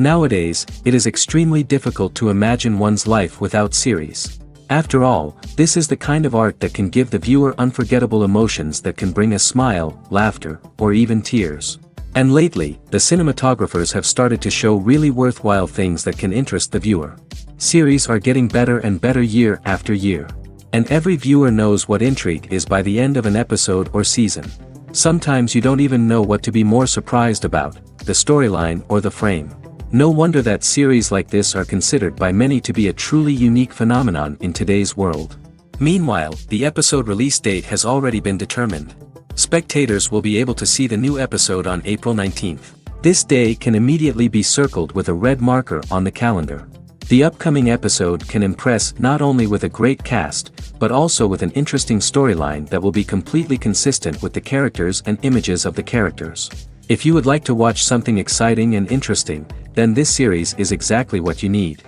Nowadays, it is extremely difficult to imagine one's life without series. After all, this is the kind of art that can give the viewer unforgettable emotions that can bring a smile, laughter, or even tears. And lately, the cinematographers have started to show really worthwhile things that can interest the viewer. Series are getting better and better year after year. And every viewer knows what intrigue is by the end of an episode or season. Sometimes you don't even know what to be more surprised about, the storyline or the frame. No wonder that series like this are considered by many to be a truly unique phenomenon in today's world. Meanwhile, the episode release date has already been determined. Spectators will be able to see the new episode on April 19th. This day can immediately be circled with a red marker on the calendar. The upcoming episode can impress not only with a great cast, but also with an interesting storyline that will be completely consistent with the characters and images of the characters. If you would like to watch something exciting and interesting, then this series is exactly what you need.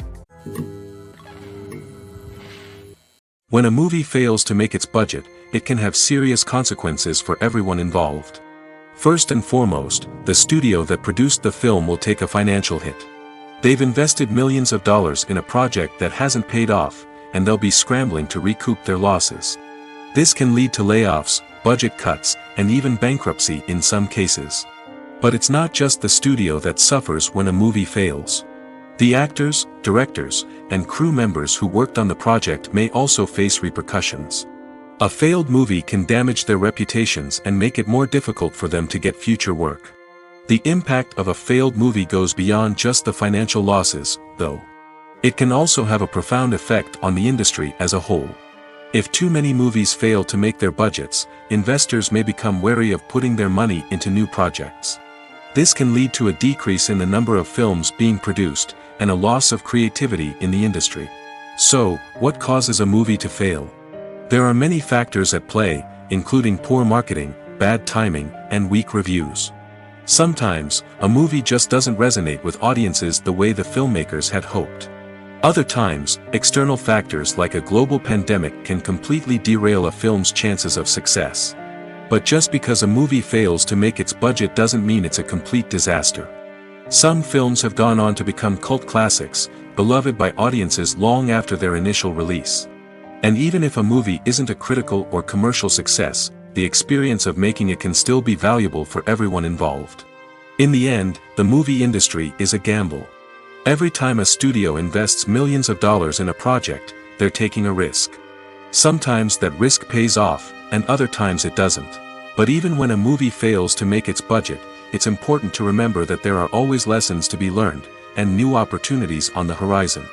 When a movie fails to make its budget, it can have serious consequences for everyone involved. First and foremost, the studio that produced the film will take a financial hit. They've invested millions of dollars in a project that hasn't paid off, and they'll be scrambling to recoup their losses. This can lead to layoffs, budget cuts, and even bankruptcy in some cases. But it's not just the studio that suffers when a movie fails. The actors, directors, and crew members who worked on the project may also face repercussions. A failed movie can damage their reputations and make it more difficult for them to get future work. The impact of a failed movie goes beyond just the financial losses, though. It can also have a profound effect on the industry as a whole. If too many movies fail to make their budgets, investors may become wary of putting their money into new projects. This can lead to a decrease in the number of films being produced, and a loss of creativity in the industry. So, what causes a movie to fail? There are many factors at play, including poor marketing, bad timing, and weak reviews. Sometimes, a movie just doesn't resonate with audiences the way the filmmakers had hoped. Other times, external factors like a global pandemic can completely derail a film's chances of success. But just because a movie fails to make its budget doesn't mean it's a complete disaster. Some films have gone on to become cult classics, beloved by audiences long after their initial release. And even if a movie isn't a critical or commercial success, the experience of making it can still be valuable for everyone involved. In the end, the movie industry is a gamble. Every time a studio invests millions of dollars in a project, they're taking a risk. Sometimes that risk pays off, and other times it doesn't. But even when a movie fails to make its budget, it's important to remember that there are always lessons to be learned, and new opportunities on the horizon.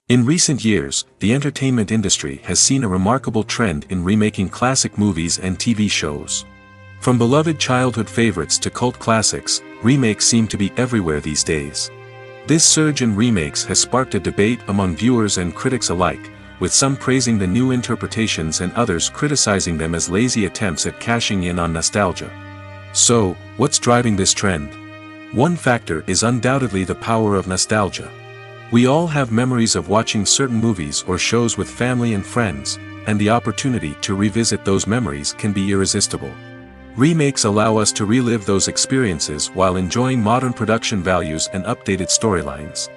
In recent years, the entertainment industry has seen a remarkable trend in remaking classic movies and TV shows. From beloved childhood favorites to cult classics, remakes seem to be everywhere these days. This surge in remakes has sparked a debate among viewers and critics alike, with some praising the new interpretations and others criticizing them as lazy attempts at cashing in on nostalgia. So, what's driving this trend? One factor is undoubtedly the power of nostalgia. We all have memories of watching certain movies or shows with family and friends, and the opportunity to revisit those memories can be irresistible. Remakes allow us to relive those experiences while enjoying modern production values and updated storylines.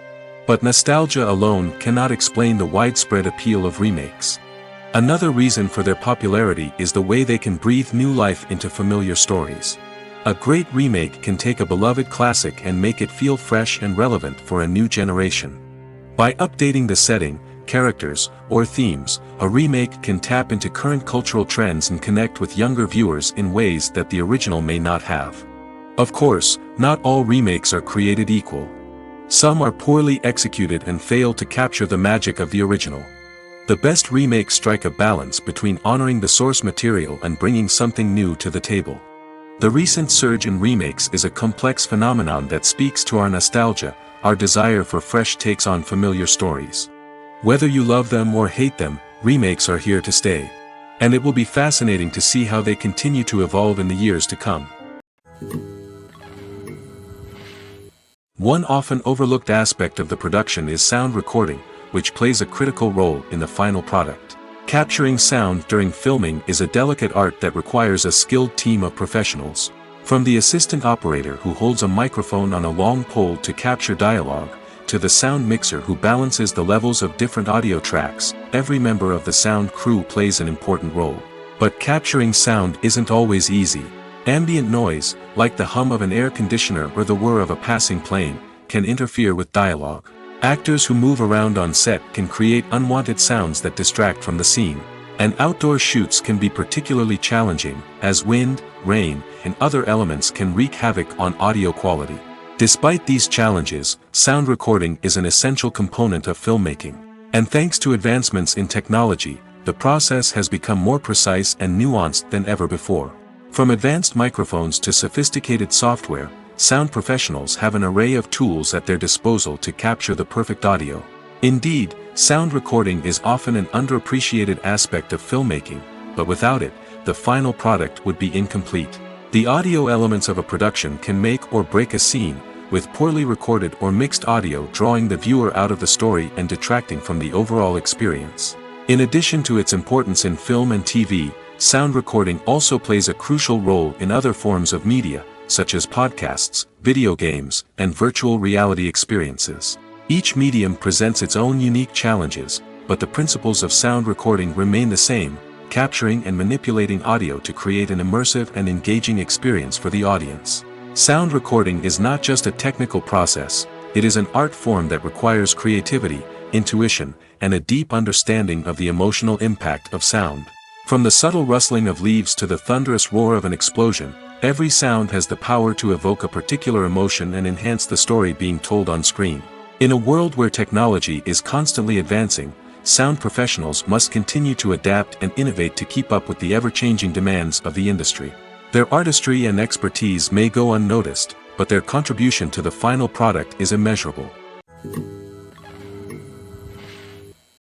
But nostalgia alone cannot explain the widespread appeal of remakes. Another reason for their popularity is the way they can breathe new life into familiar stories. A great remake can take a beloved classic and make it feel fresh and relevant for a new generation. By updating the setting, characters, or themes, a remake can tap into current cultural trends and connect with younger viewers in ways that the original may not have. Of course, not all remakes are created equal. Some are poorly executed and fail to capture the magic of the original. The best remakes strike a balance between honoring the source material and bringing something new to the table. The recent surge in remakes is a complex phenomenon that speaks to our nostalgia, our desire for fresh takes on familiar stories. Whether you love them or hate them, remakes are here to stay. And it will be fascinating to see how they continue to evolve in the years to come. One often overlooked aspect of the production is sound recording, which plays a critical role in the final product. Capturing sound during filming is a delicate art that requires a skilled team of professionals. From the assistant operator who holds a microphone on a long pole to capture dialogue, to the sound mixer who balances the levels of different audio tracks, every member of the sound crew plays an important role. But capturing sound isn't always easy. Ambient noise, like the hum of an air conditioner or the whir of a passing plane, can interfere with dialogue. Actors who move around on set can create unwanted sounds that distract from the scene. And outdoor shoots can be particularly challenging, as wind, rain, and other elements can wreak havoc on audio quality. Despite these challenges, sound recording is an essential component of filmmaking. And thanks to advancements in technology, the process has become more precise and nuanced than ever before. From advanced microphones to sophisticated software, sound professionals have an array of tools at their disposal to capture the perfect audio. Indeed, sound recording is often an underappreciated aspect of filmmaking, but without it, the final product would be incomplete. The audio elements of a production can make or break a scene, with poorly recorded or mixed audio drawing the viewer out of the story and detracting from the overall experience. In addition to its importance in film and TV, sound recording also plays a crucial role in other forms of media, such as podcasts, video games, and virtual reality experiences. Each medium presents its own unique challenges, but the principles of sound recording remain the same, capturing and manipulating audio to create an immersive and engaging experience for the audience. Sound recording is not just a technical process, it is an art form that requires creativity, intuition, and a deep understanding of the emotional impact of sound. From the subtle rustling of leaves to the thunderous roar of an explosion, every sound has the power to evoke a particular emotion and enhance the story being told on screen. In a world where technology is constantly advancing, sound professionals must continue to adapt and innovate to keep up with the ever-changing demands of the industry. Their artistry and expertise may go unnoticed, but their contribution to the final product is immeasurable.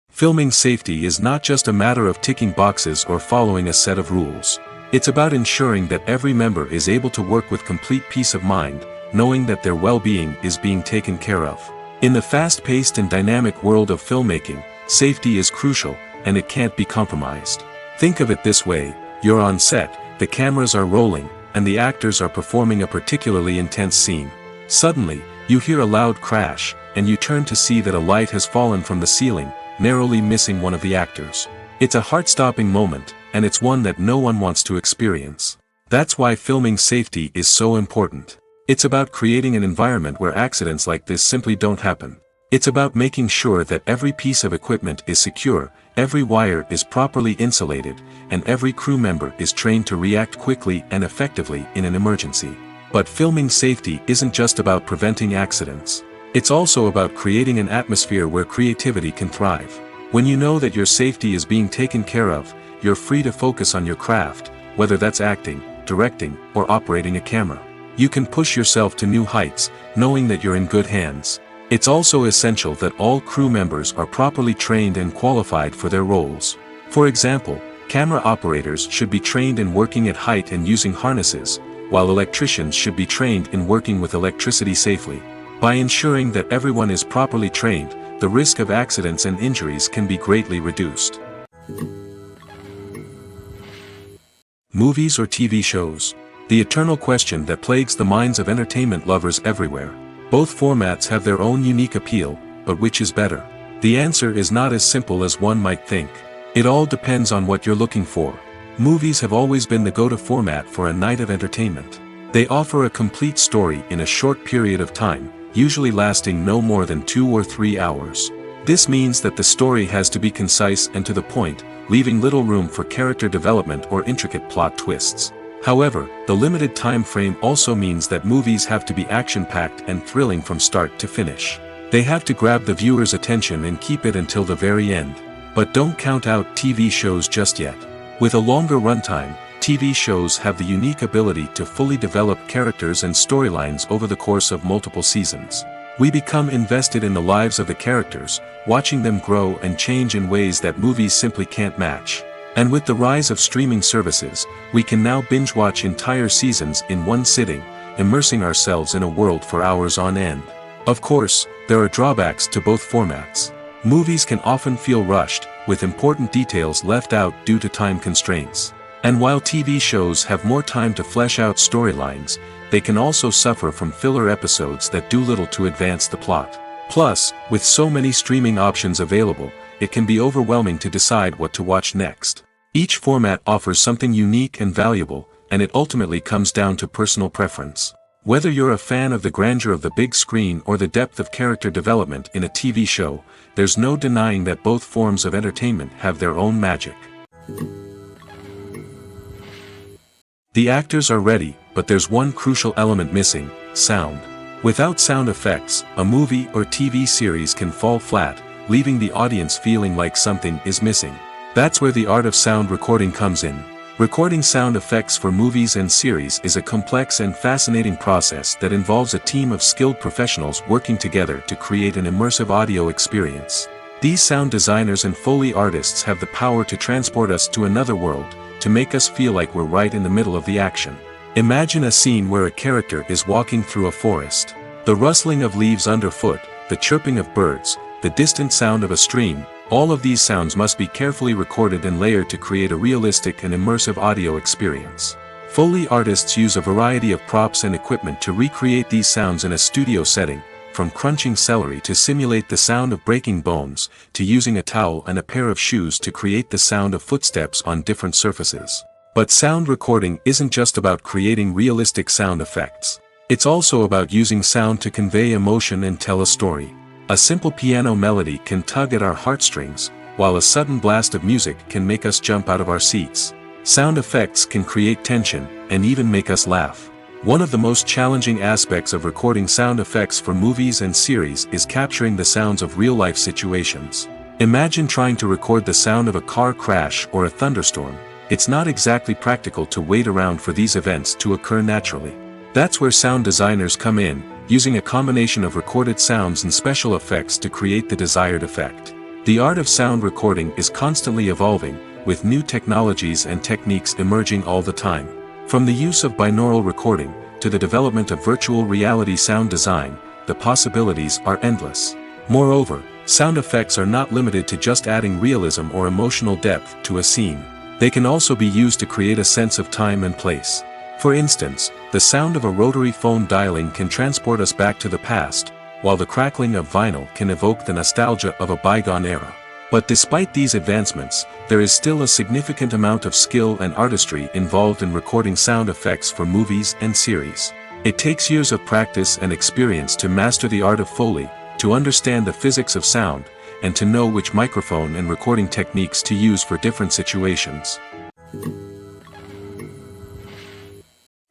Filming safety is not just a matter of ticking boxes or following a set of rules. It's about ensuring that every member is able to work with complete peace of mind, knowing that their well-being is being taken care of. In the fast-paced and dynamic world of filmmaking, safety is crucial, and it can't be compromised. Think of it this way: you're on set, the cameras are rolling, and the actors are performing a particularly intense scene. Suddenly, you hear a loud crash, and you turn to see that a light has fallen from the ceiling, narrowly missing one of the actors. It's a heart-stopping moment, and it's one that no one wants to experience. That's why filming safety is so important. It's about creating an environment where accidents like this simply don't happen. It's about making sure that every piece of equipment is secure, every wire is properly insulated, and every crew member is trained to react quickly and effectively in an emergency. But filming safety isn't just about preventing accidents. It's also about creating an atmosphere where creativity can thrive. When you know that your safety is being taken care of, you're free to focus on your craft, whether that's acting, directing, or operating a camera. You can push yourself to new heights, knowing that you're in good hands. It's also essential that all crew members are properly trained and qualified for their roles. For example, camera operators should be trained in working at height and using harnesses, while electricians should be trained in working with electricity safely. By ensuring that everyone is properly trained, the risk of accidents and injuries can be greatly reduced. Movies or TV shows? The eternal question that plagues the minds of entertainment lovers everywhere. Both formats have their own unique appeal, but which is better? The answer is not as simple as one might think. It all depends on what you're looking for. Movies have always been the go-to format for a night of entertainment. They offer a complete story in a short period of time, usually lasting no more than 2 or 3 hours. This means that the story has to be concise and to the point, leaving little room for character development or intricate plot twists. However, the limited time frame also means that movies have to be action-packed and thrilling from start to finish. They have to grab the viewer's attention and keep it until the very end. But don't count out TV shows just yet. With a longer runtime, TV shows have the unique ability to fully develop characters and storylines over the course of multiple seasons. We become invested in the lives of the characters, watching them grow and change in ways that movies simply can't match. And with the rise of streaming services, we can now binge-watch entire seasons in one sitting, immersing ourselves in a world for hours on end. Of course, there are drawbacks to both formats. Movies can often feel rushed, with important details left out due to time constraints. And while TV shows have more time to flesh out storylines, they can also suffer from filler episodes that do little to advance the plot. Plus, with so many streaming options available, it can be overwhelming to decide what to watch next. Each format offers something unique and valuable, and it ultimately comes down to personal preference. Whether you're a fan of the grandeur of the big screen or the depth of character development in a TV show, there's no denying that both forms of entertainment have their own magic. The actors are ready, but there's one crucial element missing: sound. Without sound effects, a movie or TV series can fall flat, leaving the audience feeling like something is missing. That's where the art of sound recording comes in. Recording sound effects for movies and series is a complex and fascinating process that involves a team of skilled professionals working together to create an immersive audio experience. These sound designers and Foley artists have the power to transport us to another world, to make us feel like we're right in the middle of the action. Imagine a scene where a character is walking through a forest. The rustling of leaves underfoot, the chirping of birds, the distant sound of a stream, all of these sounds must be carefully recorded and layered to create a realistic and immersive audio experience. Foley artists use a variety of props and equipment to recreate these sounds in a studio setting, from crunching celery to simulate the sound of breaking bones, to using a towel and a pair of shoes to create the sound of footsteps on different surfaces. But sound recording isn't just about creating realistic sound effects. It's also about using sound to convey emotion and tell a story. A simple piano melody can tug at our heartstrings, while a sudden blast of music can make us jump out of our seats. Sound effects can create tension, and even make us laugh. One of the most challenging aspects of recording sound effects for movies and series is capturing the sounds of real-life situations. Imagine trying to record the sound of a car crash or a thunderstorm. It's not exactly practical to wait around for these events to occur naturally. That's where sound designers come in, using a combination of recorded sounds and special effects to create the desired effect. The art of sound recording is constantly evolving, with new technologies and techniques emerging all the time. From the use of binaural recording, to the development of virtual reality sound design, the possibilities are endless. Moreover, sound effects are not limited to just adding realism or emotional depth to a scene. They can also be used to create a sense of time and place. For instance, the sound of a rotary phone dialing can transport us back to the past, while the crackling of vinyl can evoke the nostalgia of a bygone era. But despite these advancements, there is still a significant amount of skill and artistry involved in recording sound effects for movies and series. It takes years of practice and experience to master the art of Foley, to understand the physics of sound, and to know which microphone and recording techniques to use for different situations.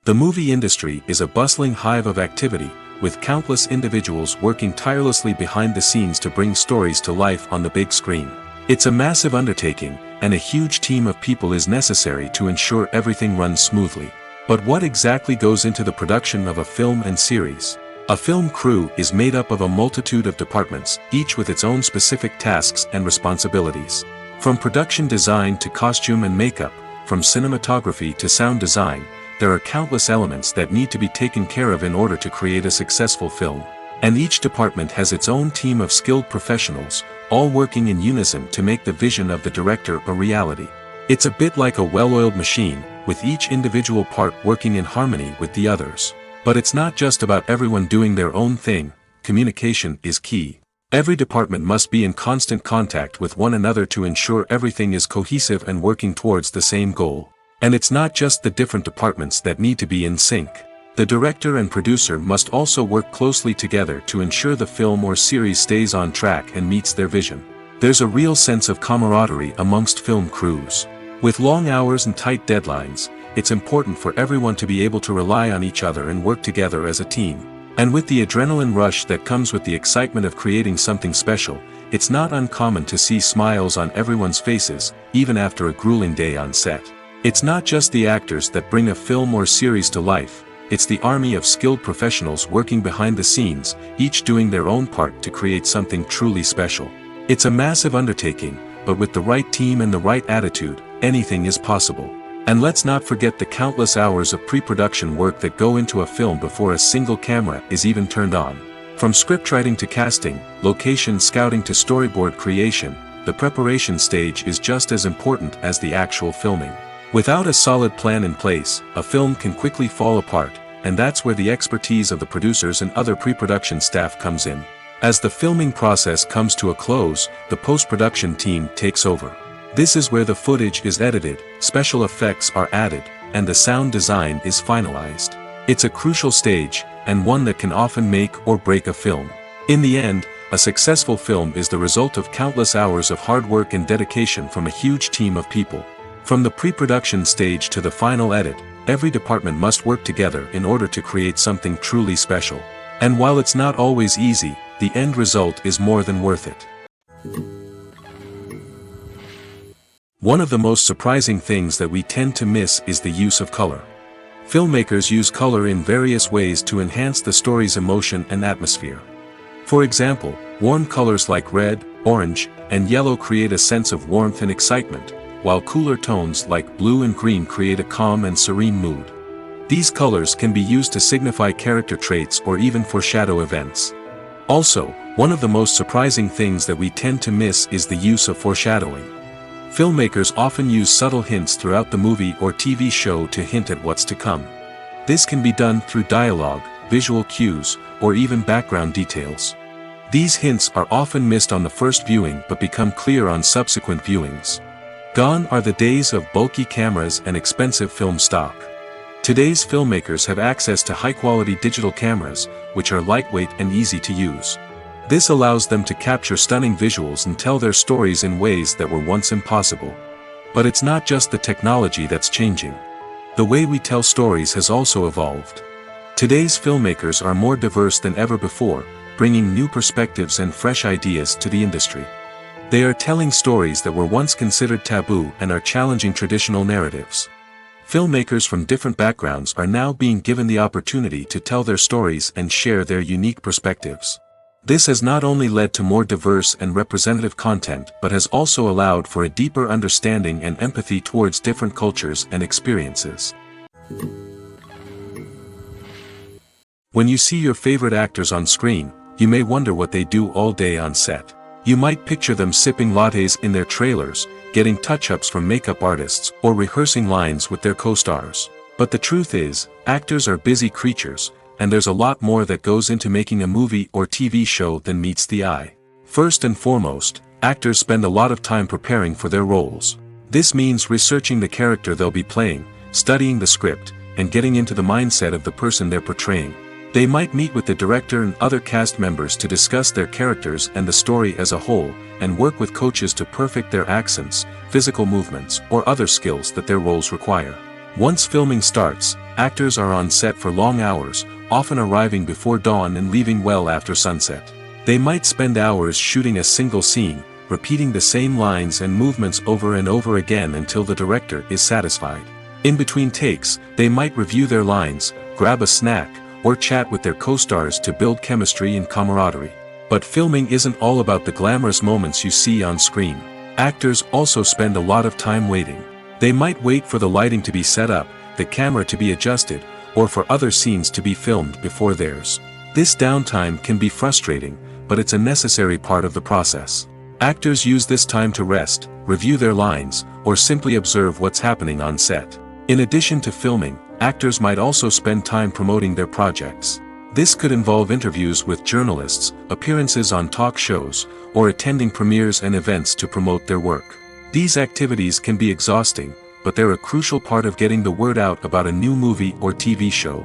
The movie industry is a bustling hive of activity, with countless individuals working tirelessly behind the scenes to bring stories to life on the big screen. It's a massive undertaking, and a huge team of people is necessary to ensure everything runs smoothly. But what exactly goes into the production of a film and series? A film crew is made up of a multitude of departments, each with its own specific tasks and responsibilities. From production design to costume and makeup, from cinematography to sound design, there are countless elements that need to be taken care of in order to create a successful film. And each department has its own team of skilled professionals, all working in unison to make the vision of the director a reality. It's a bit like a well-oiled machine, with each individual part working in harmony with the others. But it's not just about everyone doing their own thing. Communication is key. Every department must be in constant contact with one another to ensure everything is cohesive and working towards the same goal. And it's not just the different departments that need to be in sync. The director and producer must also work closely together to ensure the film or series stays on track and meets their vision. There's a real sense of camaraderie amongst film crews. With long hours and tight deadlines, it's important for everyone to be able to rely on each other and work together as a team. And with the adrenaline rush that comes with the excitement of creating something special, it's not uncommon to see smiles on everyone's faces, even after a grueling day on set. It's not just the actors that bring a film or series to life, it's the army of skilled professionals working behind the scenes, each doing their own part to create something truly special. It's a massive undertaking, but with the right team and the right attitude, anything is possible. And let's not forget the countless hours of pre-production work that go into a film before a single camera is even turned on. From scriptwriting to casting, location scouting to storyboard creation, the preparation stage is just as important as the actual filming. Without a solid plan in place, a film can quickly fall apart, and that's where the expertise of the producers and other pre-production staff comes in. As the filming process comes to a close, the post-production team takes over. This is where the footage is edited, special effects are added, and the sound design is finalized. It's a crucial stage, and one that can often make or break a film. In the end, a successful film is the result of countless hours of hard work and dedication from a huge team of people. From the pre-production stage to the final edit, every department must work together in order to create something truly special. And while it's not always easy, the end result is more than worth it. One of the most surprising things that we tend to miss is the use of color. Filmmakers use color in various ways to enhance the story's emotion and atmosphere. For example, warm colors like red, orange, and yellow create a sense of warmth and excitement, while cooler tones like blue and green create a calm and serene mood. These colors can be used to signify character traits or even foreshadow events. Also, one of the most surprising things that we tend to miss is the use of foreshadowing. Filmmakers often use subtle hints throughout the movie or TV show to hint at what's to come. This can be done through dialogue, visual cues, or even background details. These hints are often missed on the first viewing but become clear on subsequent viewings. Gone are the days of bulky cameras and expensive film stock. Today's filmmakers have access to high-quality digital cameras, which are lightweight and easy to use. This allows them to capture stunning visuals and tell their stories in ways that were once impossible. But it's not just the technology that's changing. The way we tell stories has also evolved. Today's filmmakers are more diverse than ever before, bringing new perspectives and fresh ideas to the industry. They are telling stories that were once considered taboo and are challenging traditional narratives. Filmmakers from different backgrounds are now being given the opportunity to tell their stories and share their unique perspectives. This has not only led to more diverse and representative content but has also allowed for a deeper understanding and empathy towards different cultures and experiences. When you see your favorite actors on screen, you may wonder what they do all day on set. You might picture them sipping lattes in their trailers, getting touch-ups from makeup artists, or rehearsing lines with their co-stars. But the truth is, actors are busy creatures, and there's a lot more that goes into making a movie or TV show than meets the eye. First and foremost, actors spend a lot of time preparing for their roles. This means researching the character they'll be playing, studying the script, and getting into the mindset of the person they're portraying. They might meet with the director and other cast members to discuss their characters and the story as a whole, and work with coaches to perfect their accents, physical movements, or other skills that their roles require. Once filming starts, actors are on set for long hours, often arriving before dawn and leaving well after sunset. They might spend hours shooting a single scene, repeating the same lines and movements over and over again until the director is satisfied. In between takes, they might review their lines, grab a snack, or chat with their co-stars to build chemistry and camaraderie. But filming isn't all about the glamorous moments you see on screen. Actors also spend a lot of time waiting. They might wait for the lighting to be set up, the camera to be adjusted, or for other scenes to be filmed before theirs. This downtime can be frustrating, but it's a necessary part of the process. Actors use this time to rest, review their lines, or simply observe what's happening on set. In addition to filming, actors might also spend time promoting their projects. This could involve interviews with journalists, appearances on talk shows, or attending premieres and events to promote their work. These activities can be exhausting, but they're a crucial part of getting the word out about a new movie or TV show.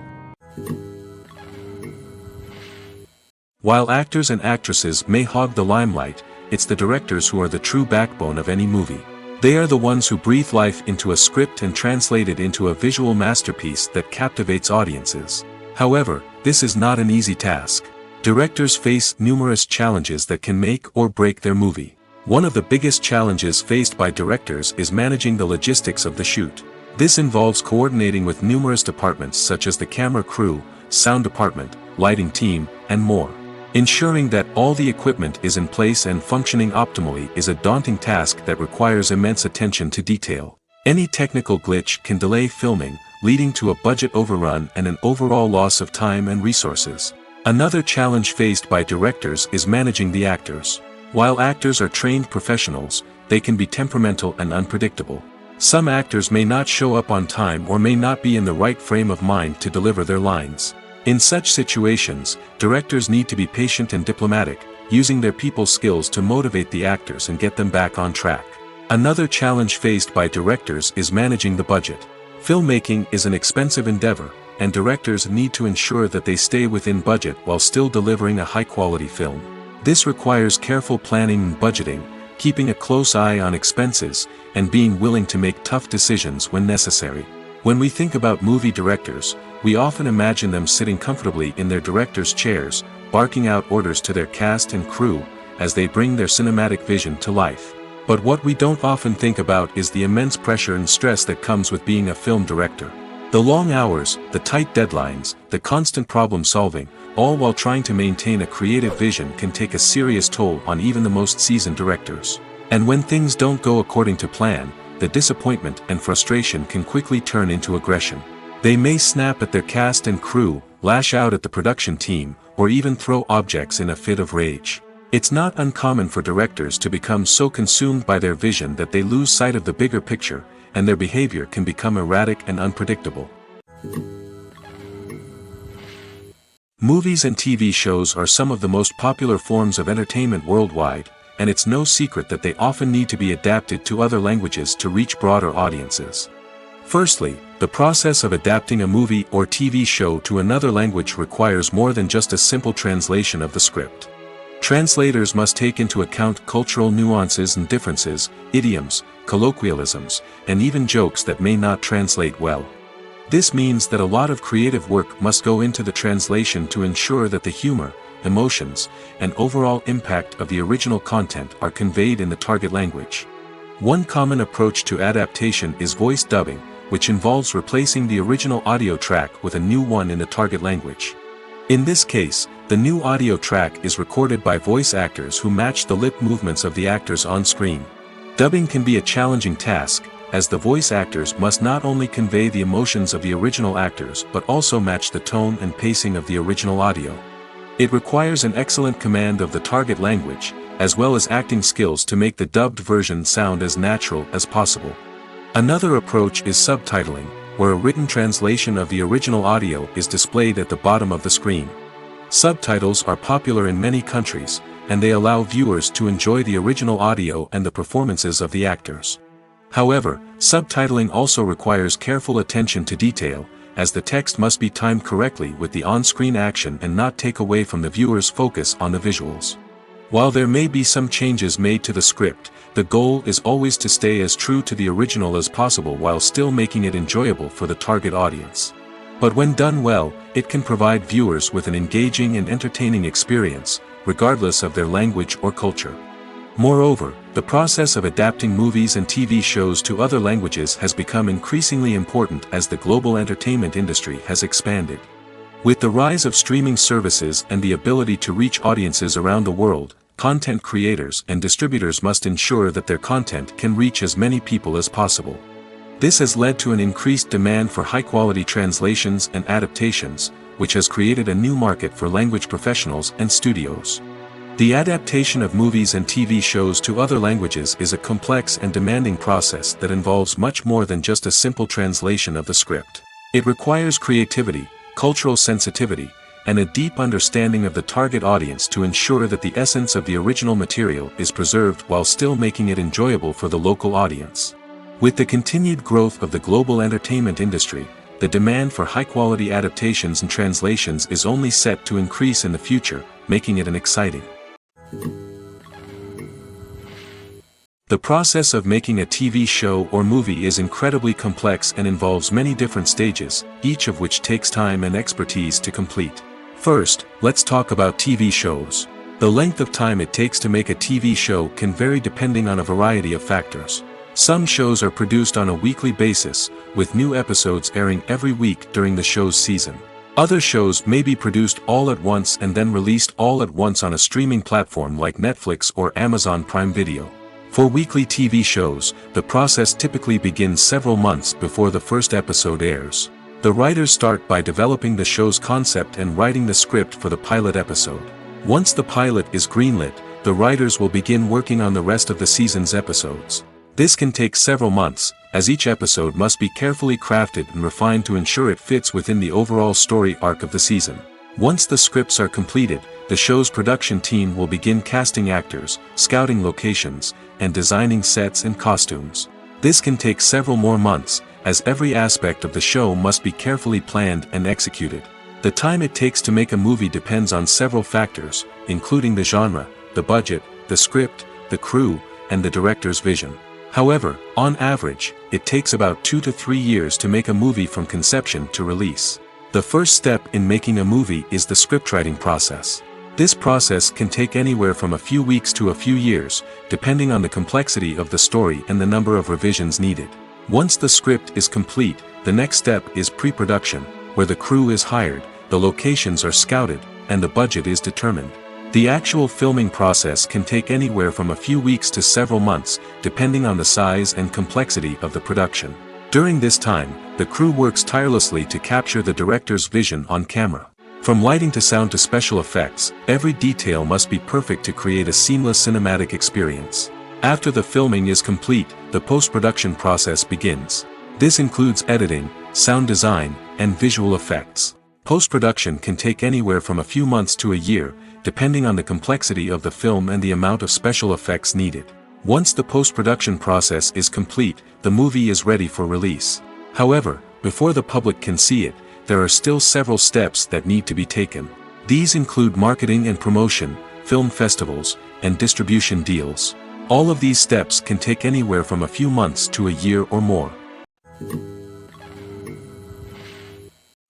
While actors and actresses may hog the limelight, it's the directors who are the true backbone of any movie. They are the ones who breathe life into a script and translate it into a visual masterpiece that captivates audiences. However, this is not an easy task. Directors face numerous challenges that can make or break their movie. One of the biggest challenges faced by directors is managing the logistics of the shoot. This involves coordinating with numerous departments such as the camera crew, sound department, lighting team, and more. Ensuring that all the equipment is in place and functioning optimally is a daunting task that requires immense attention to detail. Any technical glitch can delay filming, leading to a budget overrun and an overall loss of time and resources. Another challenge faced by directors is managing the actors. While actors are trained professionals, they can be temperamental and unpredictable. Some actors may not show up on time or may not be in the right frame of mind to deliver their lines. In such situations, directors need to be patient and diplomatic, using their people skills to motivate the actors and get them back on track. Another challenge faced by directors is managing the budget. Filmmaking is an expensive endeavor, and directors need to ensure that they stay within budget while still delivering a high-quality film. This requires careful planning and budgeting, keeping a close eye on expenses, and being willing to make tough decisions when necessary. When we think about movie directors, we often imagine them sitting comfortably in their director's chairs, barking out orders to their cast and crew, as they bring their cinematic vision to life. But what we don't often think about is the immense pressure and stress that comes with being a film director. The long hours, the tight deadlines, the constant problem solving, all while trying to maintain a creative vision can take a serious toll on even the most seasoned directors. And when things don't go according to plan, the disappointment and frustration can quickly turn into aggression. They may snap at their cast and crew, lash out at the production team, or even throw objects in a fit of rage. It's not uncommon for directors to become so consumed by their vision that they lose sight of the bigger picture, and their behavior can become erratic and unpredictable. Movies and TV shows are some of the most popular forms of entertainment worldwide, and it's no secret that they often need to be adapted to other languages to reach broader audiences. Firstly, the process of adapting a movie or TV show to another language requires more than just a simple translation of the script. Translators must take into account cultural nuances and differences, idioms, colloquialisms, and even jokes that may not translate well. This means that a lot of creative work must go into the translation to ensure that the humor, emotions, and overall impact of the original content are conveyed in the target language. One common approach to adaptation is voice dubbing, which involves replacing the original audio track with a new one in the target language. In this case, the new audio track is recorded by voice actors who match the lip movements of the actors on screen. Dubbing can be a challenging task, as the voice actors must not only convey the emotions of the original actors but also match the tone and pacing of the original audio. It requires an excellent command of the target language, as well as acting skills to make the dubbed version sound as natural as possible. Another approach is subtitling, where a written translation of the original audio is displayed at the bottom of the screen. Subtitles are popular in many countries, and they allow viewers to enjoy the original audio and the performances of the actors. However, subtitling also requires careful attention to detail, as the text must be timed correctly with the on-screen action and not take away from the viewer's focus on the visuals. While there may be some changes made to the script, the goal is always to stay as true to the original as possible while still making it enjoyable for the target audience. But when done well, it can provide viewers with an engaging and entertaining experience, regardless of their language or culture. Moreover, the process of adapting movies and TV shows to other languages has become increasingly important as the global entertainment industry has expanded. With the rise of streaming services and the ability to reach audiences around the world, content creators and distributors must ensure that their content can reach as many people as possible. This has led to an increased demand for high-quality translations and adaptations, which has created a new market for language professionals and studios. The adaptation of movies and TV shows to other languages is a complex and demanding process that involves much more than just a simple translation of the script. It requires creativity, cultural sensitivity, and a deep understanding of the target audience to ensure that the essence of the original material is preserved while still making it enjoyable for the local audience. With the continued growth of the global entertainment industry, the demand for high-quality adaptations and translations is only set to increase in the future, making it exciting. The process of making a TV show or movie is incredibly complex and involves many different stages, each of which takes time and expertise to complete. First, let's talk about TV shows. The length of time it takes to make a TV show can vary depending on a variety of factors. Some shows are produced on a weekly basis, with new episodes airing every week during the show's season. Other shows may be produced all at once and then released all at once on a streaming platform like Netflix or Amazon Prime Video. For weekly TV shows, the process typically begins several months before the first episode airs. The writers start by developing the show's concept and writing the script for the pilot episode. Once the pilot is greenlit, the writers will begin working on the rest of the season's episodes. This can take several months, as each episode must be carefully crafted and refined to ensure it fits within the overall story arc of the season. Once the scripts are completed, the show's production team will begin casting actors, scouting locations, and designing sets and costumes. This can take several more months, as every aspect of the show must be carefully planned and executed. The time it takes to make a movie depends on several factors, including the genre, the budget, the script, the crew, and the director's vision. However, on average, it takes about 2 to 3 years to make a movie from conception to release. The first step in making a movie is the scriptwriting process. This process can take anywhere from a few weeks to a few years, depending on the complexity of the story and the number of revisions needed. Once the script is complete, the next step is pre-production, where the crew is hired, the locations are scouted, and the budget is determined. The actual filming process can take anywhere from a few weeks to several months, depending on the size and complexity of the production. During this time, the crew works tirelessly to capture the director's vision on camera. From lighting to sound to special effects, every detail must be perfect to create a seamless cinematic experience. After the filming is complete, the post-production process begins. This includes editing, sound design, and visual effects. Post-production can take anywhere from a few months to a year, depending on the complexity of the film and the amount of special effects needed. Once the post-production process is complete, the movie is ready for release. However, before the public can see it, there are still several steps that need to be taken. These include marketing and promotion, film festivals, and distribution deals. All of these steps can take anywhere from a few months to a year or more.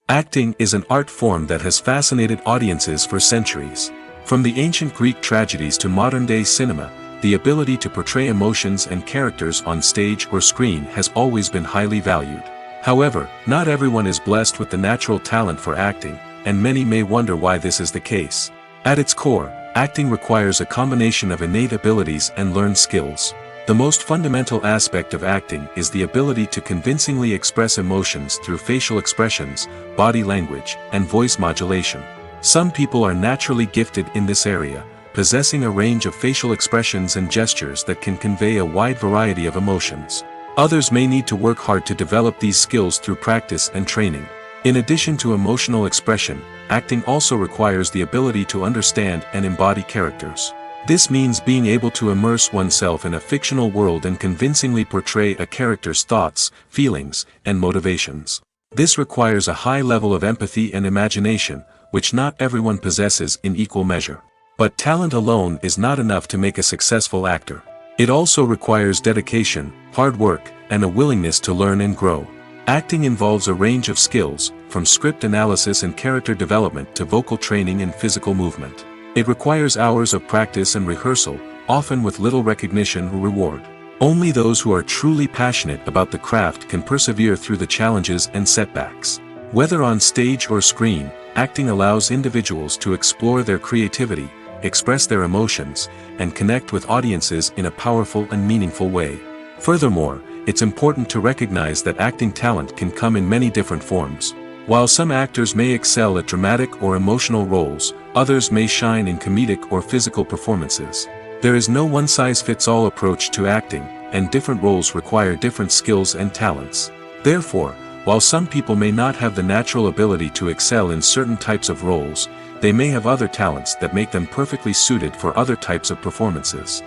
Acting is an art form that has fascinated audiences for centuries. From the ancient Greek tragedies to modern-day cinema, the ability to portray emotions and characters on stage or screen has always been highly valued. However, not everyone is blessed with the natural talent for acting, and many may wonder why this is the case. At its core, acting requires a combination of innate abilities and learned skills. The most fundamental aspect of acting is the ability to convincingly express emotions through facial expressions, body language, and voice modulation. Some people are naturally gifted in this area, possessing a range of facial expressions and gestures that can convey a wide variety of emotions. Others may need to work hard to develop these skills through practice and training. In addition to emotional expression, acting also requires the ability to understand and embody characters. This means being able to immerse oneself in a fictional world and convincingly portray a character's thoughts, feelings, and motivations. This requires a high level of empathy and imagination, which not everyone possesses in equal measure. But talent alone is not enough to make a successful actor. It also requires dedication, hard work, and a willingness to learn and grow. Acting involves a range of skills, from script analysis and character development to vocal training and physical movement. It requires hours of practice and rehearsal, often with little recognition or reward. Only those who are truly passionate about the craft can persevere through the challenges and setbacks. Whether on stage or screen, acting allows individuals to explore their creativity, express their emotions, and connect with audiences in a powerful and meaningful way. Furthermore, it's important to recognize that acting talent can come in many different forms. While some actors may excel at dramatic or emotional roles, others may shine in comedic or physical performances. There is no one-size-fits-all approach to acting, and different roles require different skills and talents. Therefore, while some people may not have the natural ability to excel in certain types of roles, they may have other talents that make them perfectly suited for other types of performances.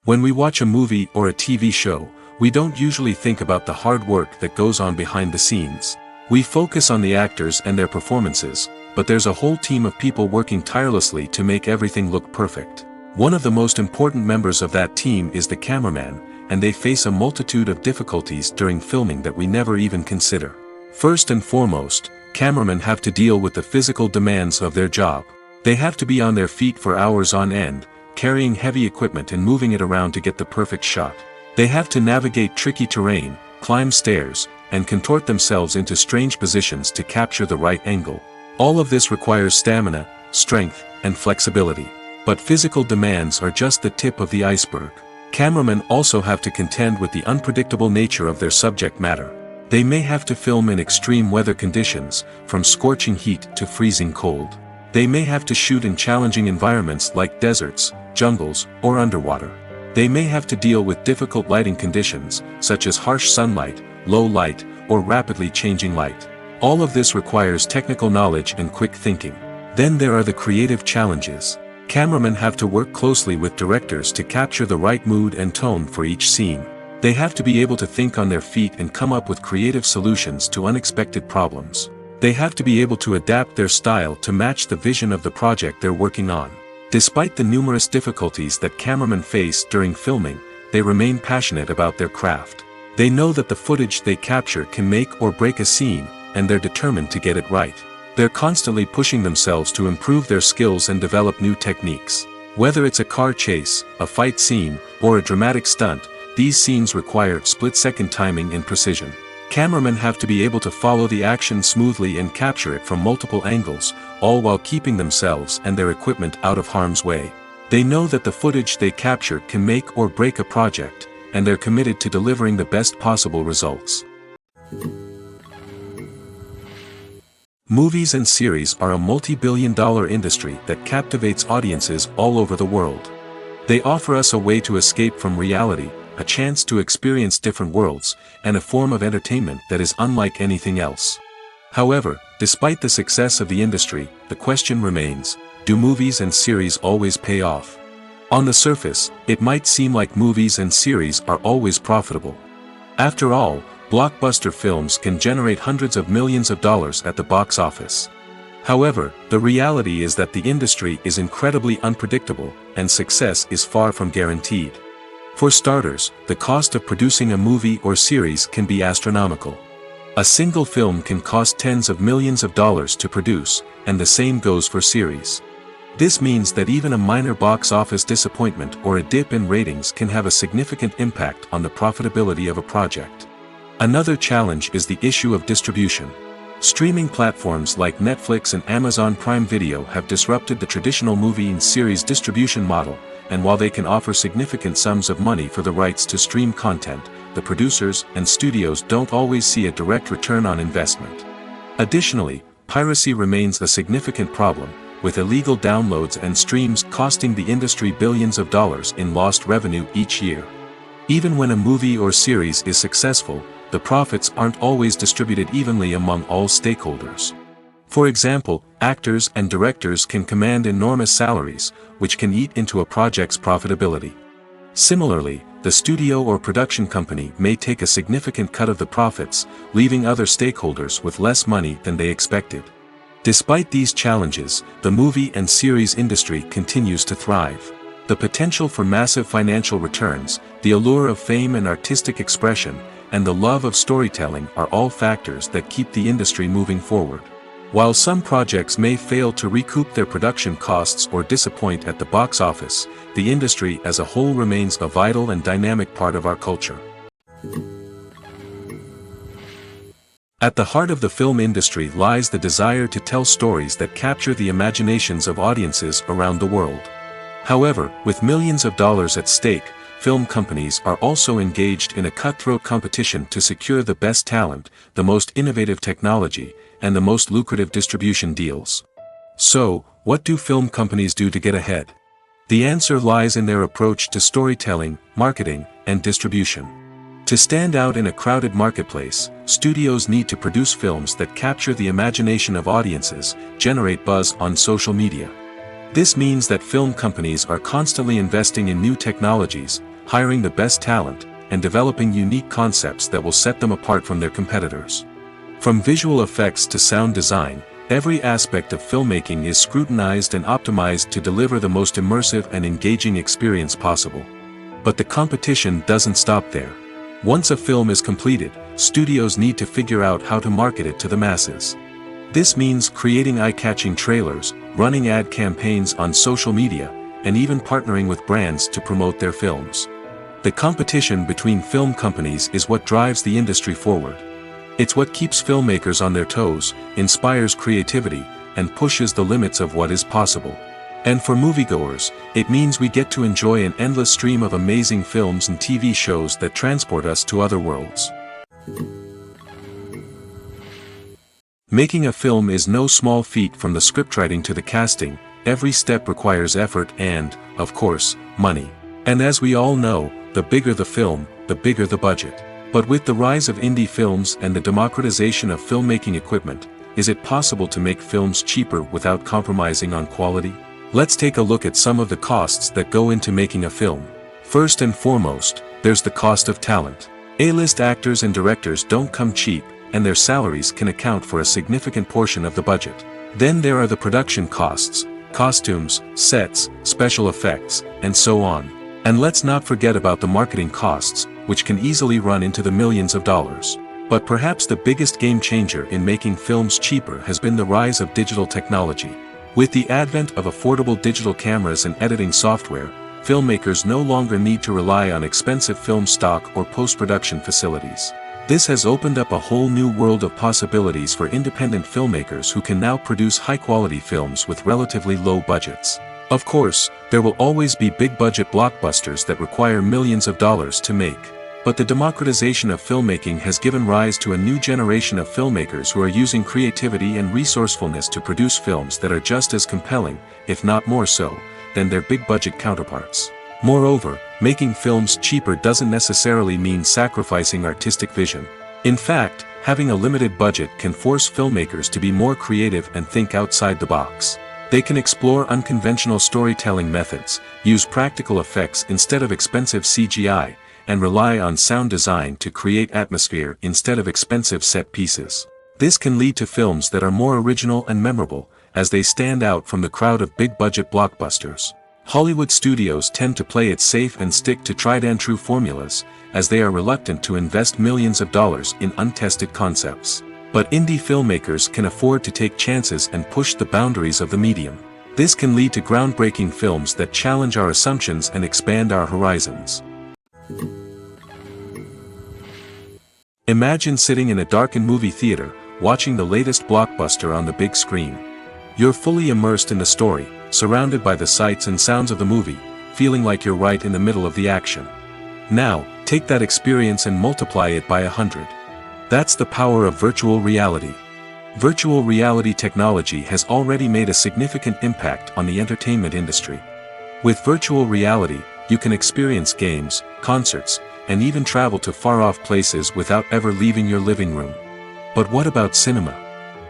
When we watch a movie or a TV show, we don't usually think about the hard work that goes on behind the scenes. We focus on the actors and their performances, but there's a whole team of people working tirelessly to make everything look perfect. One of the most important members of that team is the cameraman, and they face a multitude of difficulties during filming that we never even consider. First and foremost, cameramen have to deal with the physical demands of their job. They have to be on their feet for hours on end, carrying heavy equipment and moving it around to get the perfect shot. They have to navigate tricky terrain, climb stairs, and contort themselves into strange positions to capture the right angle. All of this requires stamina, strength, and flexibility. But physical demands are just the tip of the iceberg. Cameramen also have to contend with the unpredictable nature of their subject matter. They may have to film in extreme weather conditions, from scorching heat to freezing cold. They may have to shoot in challenging environments like deserts, jungles, or underwater. They may have to deal with difficult lighting conditions, such as harsh sunlight, low light, or rapidly changing light. All of this requires technical knowledge and quick thinking. Then there are the creative challenges. Cameramen have to work closely with directors to capture the right mood and tone for each scene. They have to be able to think on their feet and come up with creative solutions to unexpected problems. They have to be able to adapt their style to match the vision of the project they're working on. Despite the numerous difficulties that cameramen face during filming, they remain passionate about their craft. They know that the footage they capture can make or break a scene, and they're determined to get it right. They're constantly pushing themselves to improve their skills and develop new techniques. Whether it's a car chase, a fight scene, or a dramatic stunt, these scenes require split-second timing and precision. Cameramen have to be able to follow the action smoothly and capture it from multiple angles, all while keeping themselves and their equipment out of harm's way. They know that the footage they capture can make or break a project, and they're committed to delivering the best possible results. Movies and series are a multi-billion-dollar industry that captivates audiences all over the world. They offer us a way to escape from reality, a chance to experience different worlds, and a form of entertainment that is unlike anything else. However, despite the success of the industry, the question remains, do movies and series always pay off? On the surface, it might seem like movies and series are always profitable. After all, blockbuster films can generate hundreds of millions of dollars at the box office. However, the reality is that the industry is incredibly unpredictable, and success is far from guaranteed. For starters, the cost of producing a movie or series can be astronomical. A single film can cost tens of millions of dollars to produce, and the same goes for series. This means that even a minor box office disappointment or a dip in ratings can have a significant impact on the profitability of a project. Another challenge is the issue of distribution. Streaming platforms like Netflix and Amazon Prime Video have disrupted the traditional movie and series distribution model, and while they can offer significant sums of money for the rights to stream content, the producers and studios don't always see a direct return on investment. Additionally, piracy remains a significant problem, with illegal downloads and streams costing the industry billions of dollars in lost revenue each year. Even when a movie or series is successful, the profits aren't always distributed evenly among all stakeholders. For example, actors and directors can command enormous salaries, which can eat into a project's profitability. Similarly, the studio or production company may take a significant cut of the profits, leaving other stakeholders with less money than they expected. Despite these challenges, the movie and series industry continues to thrive. The potential for massive financial returns, the allure of fame and artistic expression, and the love of storytelling are all factors that keep the industry moving forward. While some projects may fail to recoup their production costs or disappoint at the box office, the industry as a whole remains a vital and dynamic part of our culture. At the heart of the film industry lies the desire to tell stories that capture the imaginations of audiences around the world. However, with millions of dollars at stake, film companies are also engaged in a cutthroat competition to secure the best talent, the most innovative technology, and the most lucrative distribution deals. So, what do film companies do to get ahead? The answer lies in their approach to storytelling, marketing, and distribution. To stand out in a crowded marketplace, studios need to produce films that capture the imagination of audiences, generate buzz on social media. This means that film companies are constantly investing in new technologies, hiring the best talent, and developing unique concepts that will set them apart from their competitors. From visual effects to sound design, every aspect of filmmaking is scrutinized and optimized to deliver the most immersive and engaging experience possible. But the competition doesn't stop there. Once a film is completed, studios need to figure out how to market it to the masses. This means creating eye-catching trailers, running ad campaigns on social media, and even partnering with brands to promote their films. The competition between film companies is what drives the industry forward. It's what keeps filmmakers on their toes, inspires creativity, and pushes the limits of what is possible. And for moviegoers, it means we get to enjoy an endless stream of amazing films and TV shows that transport us to other worlds. Making a film is no small feat. From the scriptwriting to the casting, every step requires effort and, of course, money. And as we all know, the bigger the film, the bigger the budget. But with the rise of indie films and the democratization of filmmaking equipment, is it possible to make films cheaper without compromising on quality? Let's take a look at some of the costs that go into making a film. First and foremost, there's the cost of talent. A-list actors and directors don't come cheap, and their salaries can account for a significant portion of the budget. Then there are the production costs, costumes, sets, special effects, and so on. And let's not forget about the marketing costs, which can easily run into the millions of dollars. But perhaps the biggest game changer in making films cheaper has been the rise of digital technology. With the advent of affordable digital cameras and editing software, filmmakers no longer need to rely on expensive film stock or post-production facilities. This has opened up a whole new world of possibilities for independent filmmakers who can now produce high-quality films with relatively low budgets. Of course, there will always be big-budget blockbusters that require millions of dollars to make. But the democratization of filmmaking has given rise to a new generation of filmmakers who are using creativity and resourcefulness to produce films that are just as compelling, if not more so, than their big-budget counterparts. Moreover, making films cheaper doesn't necessarily mean sacrificing artistic vision. In fact, having a limited budget can force filmmakers to be more creative and think outside the box. They can explore unconventional storytelling methods, use practical effects instead of expensive CGI, and rely on sound design to create atmosphere instead of expensive set pieces. This can lead to films that are more original and memorable, as they stand out from the crowd of big-budget blockbusters. Hollywood studios tend to play it safe and stick to tried-and-true formulas, as they are reluctant to invest millions of dollars in untested concepts. But indie filmmakers can afford to take chances and push the boundaries of the medium. This can lead to groundbreaking films that challenge our assumptions and expand our horizons. Imagine sitting in a darkened movie theater, watching the latest blockbuster on the big screen. You're fully immersed in the story, surrounded by the sights and sounds of the movie, feeling like you're right in the middle of the action. Now, take that experience and multiply it by 100. That's the power of virtual reality. Virtual reality technology has already made a significant impact on the entertainment industry. With virtual reality, you can experience games, concerts, and even travel to far-off places without ever leaving your living room. But what about cinema?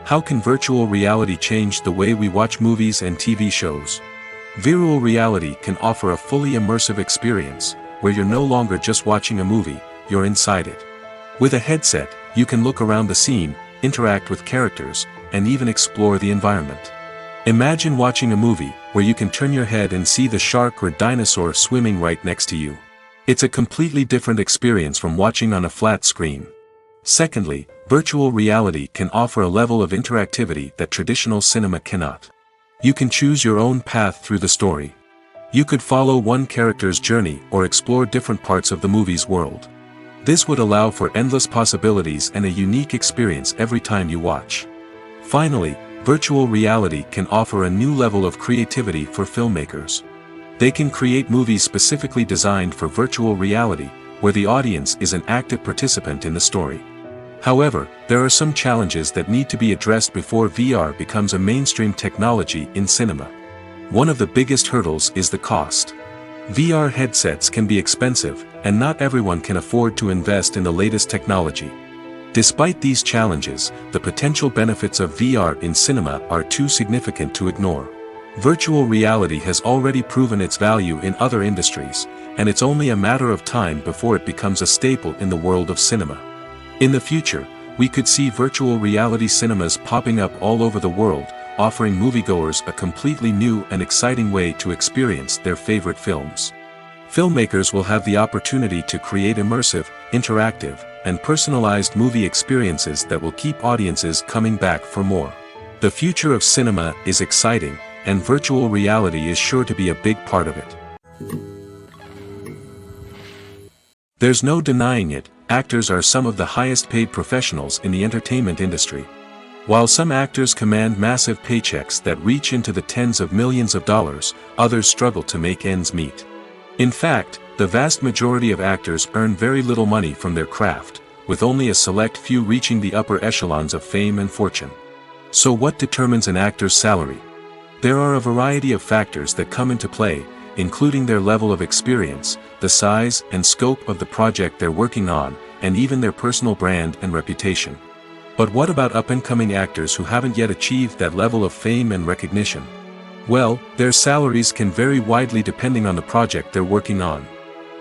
How can virtual reality change the way we watch movies and TV shows? Virtual reality can offer a fully immersive experience, where you're no longer just watching a movie, you're inside it. With a headset, you can look around the scene, interact with characters, and even explore the environment. Imagine watching a movie where you can turn your head and see the shark or dinosaur swimming right next to you. It's a completely different experience from watching on a flat screen. Secondly, virtual reality can offer a level of interactivity that traditional cinema cannot. You can choose your own path through the story. You could follow one character's journey or explore different parts of the movie's world. This would allow for endless possibilities and a unique experience every time you watch. Finally, virtual reality can offer a new level of creativity for filmmakers. They can create movies specifically designed for virtual reality, where the audience is an active participant in the story. However, there are some challenges that need to be addressed before VR becomes a mainstream technology in cinema. One of the biggest hurdles is the cost. VR headsets can be expensive, and not everyone can afford to invest in the latest technology. Despite these challenges, the potential benefits of VR in cinema are too significant to ignore. Virtual reality has already proven its value in other industries, and it's only a matter of time before it becomes a staple in the world of cinema. In the future, we could see virtual reality cinemas popping up all over the world, offering moviegoers a completely new and exciting way to experience their favorite films. Filmmakers will have the opportunity to create immersive, interactive, and personalized movie experiences that will keep audiences coming back for more. The future of cinema is exciting, and virtual reality is sure to be a big part of it. There's no denying it, actors are some of the highest paid professionals in the entertainment industry. While some actors command massive paychecks that reach into the tens of millions of dollars, others struggle to make ends meet. In fact, the vast majority of actors earn very little money from their craft, with only a select few reaching the upper echelons of fame and fortune. So what determines an actor's salary? There are a variety of factors that come into play, including their level of experience, the size and scope of the project they're working on, and even their personal brand and reputation. But what about up-and-coming actors who haven't yet achieved that level of fame and recognition? Well, their salaries can vary widely depending on the project they're working on.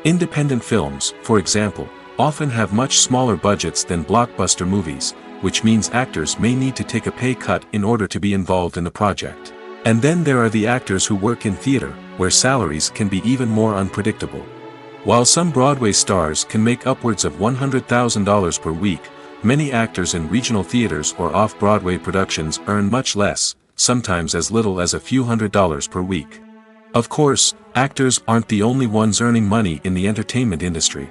Independent films, for example, often have much smaller budgets than blockbuster movies, which means actors may need to take a pay cut in order to be involved in the project. And then there are the actors who work in theater, where salaries can be even more unpredictable. While some Broadway stars can make upwards of $100,000 per week, many actors in regional theaters or off-Broadway productions earn much less, sometimes as little as a few $100s per week. Of course, actors aren't the only ones earning money in the entertainment industry.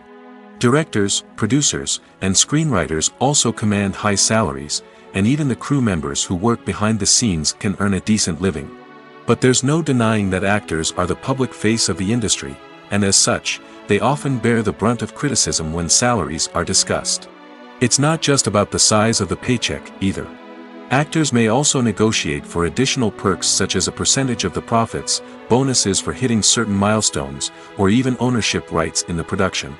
Directors, producers, and screenwriters also command high salaries, and even the crew members who work behind the scenes can earn a decent living. But there's no denying that actors are the public face of the industry, and as such, they often bear the brunt of criticism when salaries are discussed. It's not just about the size of the paycheck, either. Actors may also negotiate for additional perks such as a percentage of the profits, bonuses for hitting certain milestones, or even ownership rights in the production.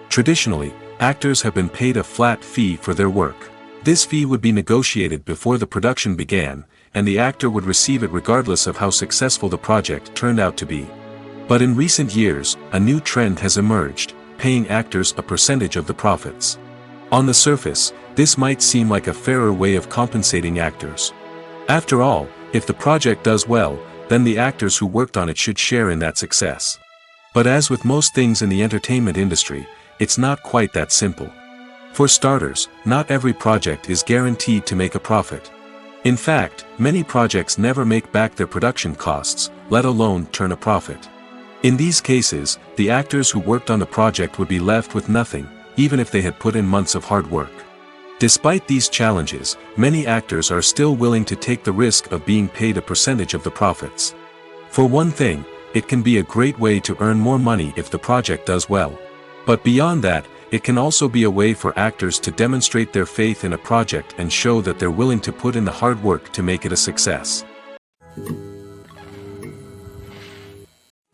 Traditionally, actors have been paid a flat fee for their work. This fee would be negotiated before the production began, and the actor would receive it regardless of how successful the project turned out to be. But in recent years, a new trend has emerged, paying actors a percentage of the profits. On the surface, this might seem like a fairer way of compensating actors. After all, if the project does well, then the actors who worked on it should share in that success. But as with most things in the entertainment industry, it's not quite that simple. For starters, not every project is guaranteed to make a profit. In fact, many projects never make back their production costs, let alone turn a profit. In these cases, the actors who worked on the project would be left with nothing, even if they had put in months of hard work. Despite these challenges, many actors are still willing to take the risk of being paid a percentage of the profits. For one thing, it can be a great way to earn more money if the project does well. But beyond that, it can also be a way for actors to demonstrate their faith in a project and show that they're willing to put in the hard work to make it a success.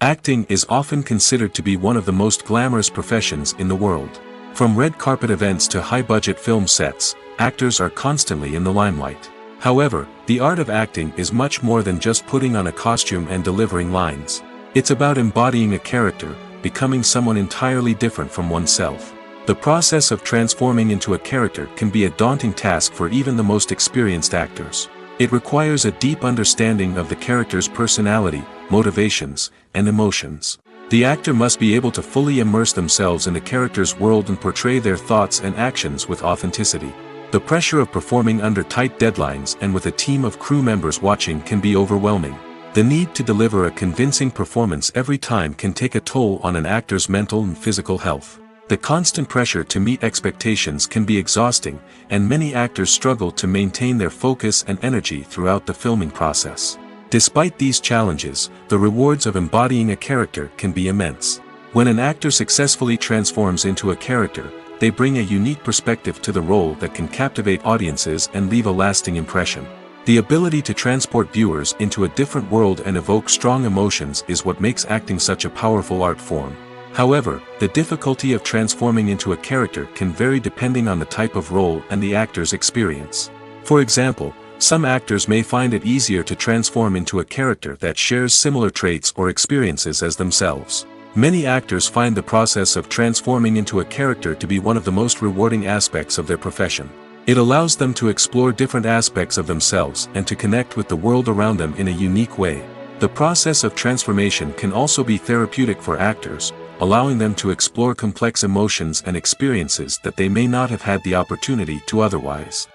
Acting is often considered to be one of the most glamorous professions in the world. From red carpet events to high-budget film sets, actors are constantly in the limelight. However, the art of acting is much more than just putting on a costume and delivering lines. It's about embodying a character, becoming someone entirely different from oneself. The process of transforming into a character can be a daunting task for even the most experienced actors. It requires a deep understanding of the character's personality, motivations, and emotions. The actor must be able to fully immerse themselves in the character's world and portray their thoughts and actions with authenticity. The pressure of performing under tight deadlines and with a team of crew members watching can be overwhelming. The need to deliver a convincing performance every time can take a toll on an actor's mental and physical health. The constant pressure to meet expectations can be exhausting, and many actors struggle to maintain their focus and energy throughout the filming process. Despite these challenges, the rewards of embodying a character can be immense. When an actor successfully transforms into a character, they bring a unique perspective to the role that can captivate audiences and leave a lasting impression. The ability to transport viewers into a different world and evoke strong emotions is what makes acting such a powerful art form. However, the difficulty of transforming into a character can vary depending on the type of role and the actor's experience. For example, some actors may find it easier to transform into a character that shares similar traits or experiences as themselves. Many actors find the process of transforming into a character to be one of the most rewarding aspects of their profession. It allows them to explore different aspects of themselves and to connect with the world around them in a unique way. The process of transformation can also be therapeutic for actors, allowing them to explore complex emotions and experiences that they may not have had the opportunity to otherwise.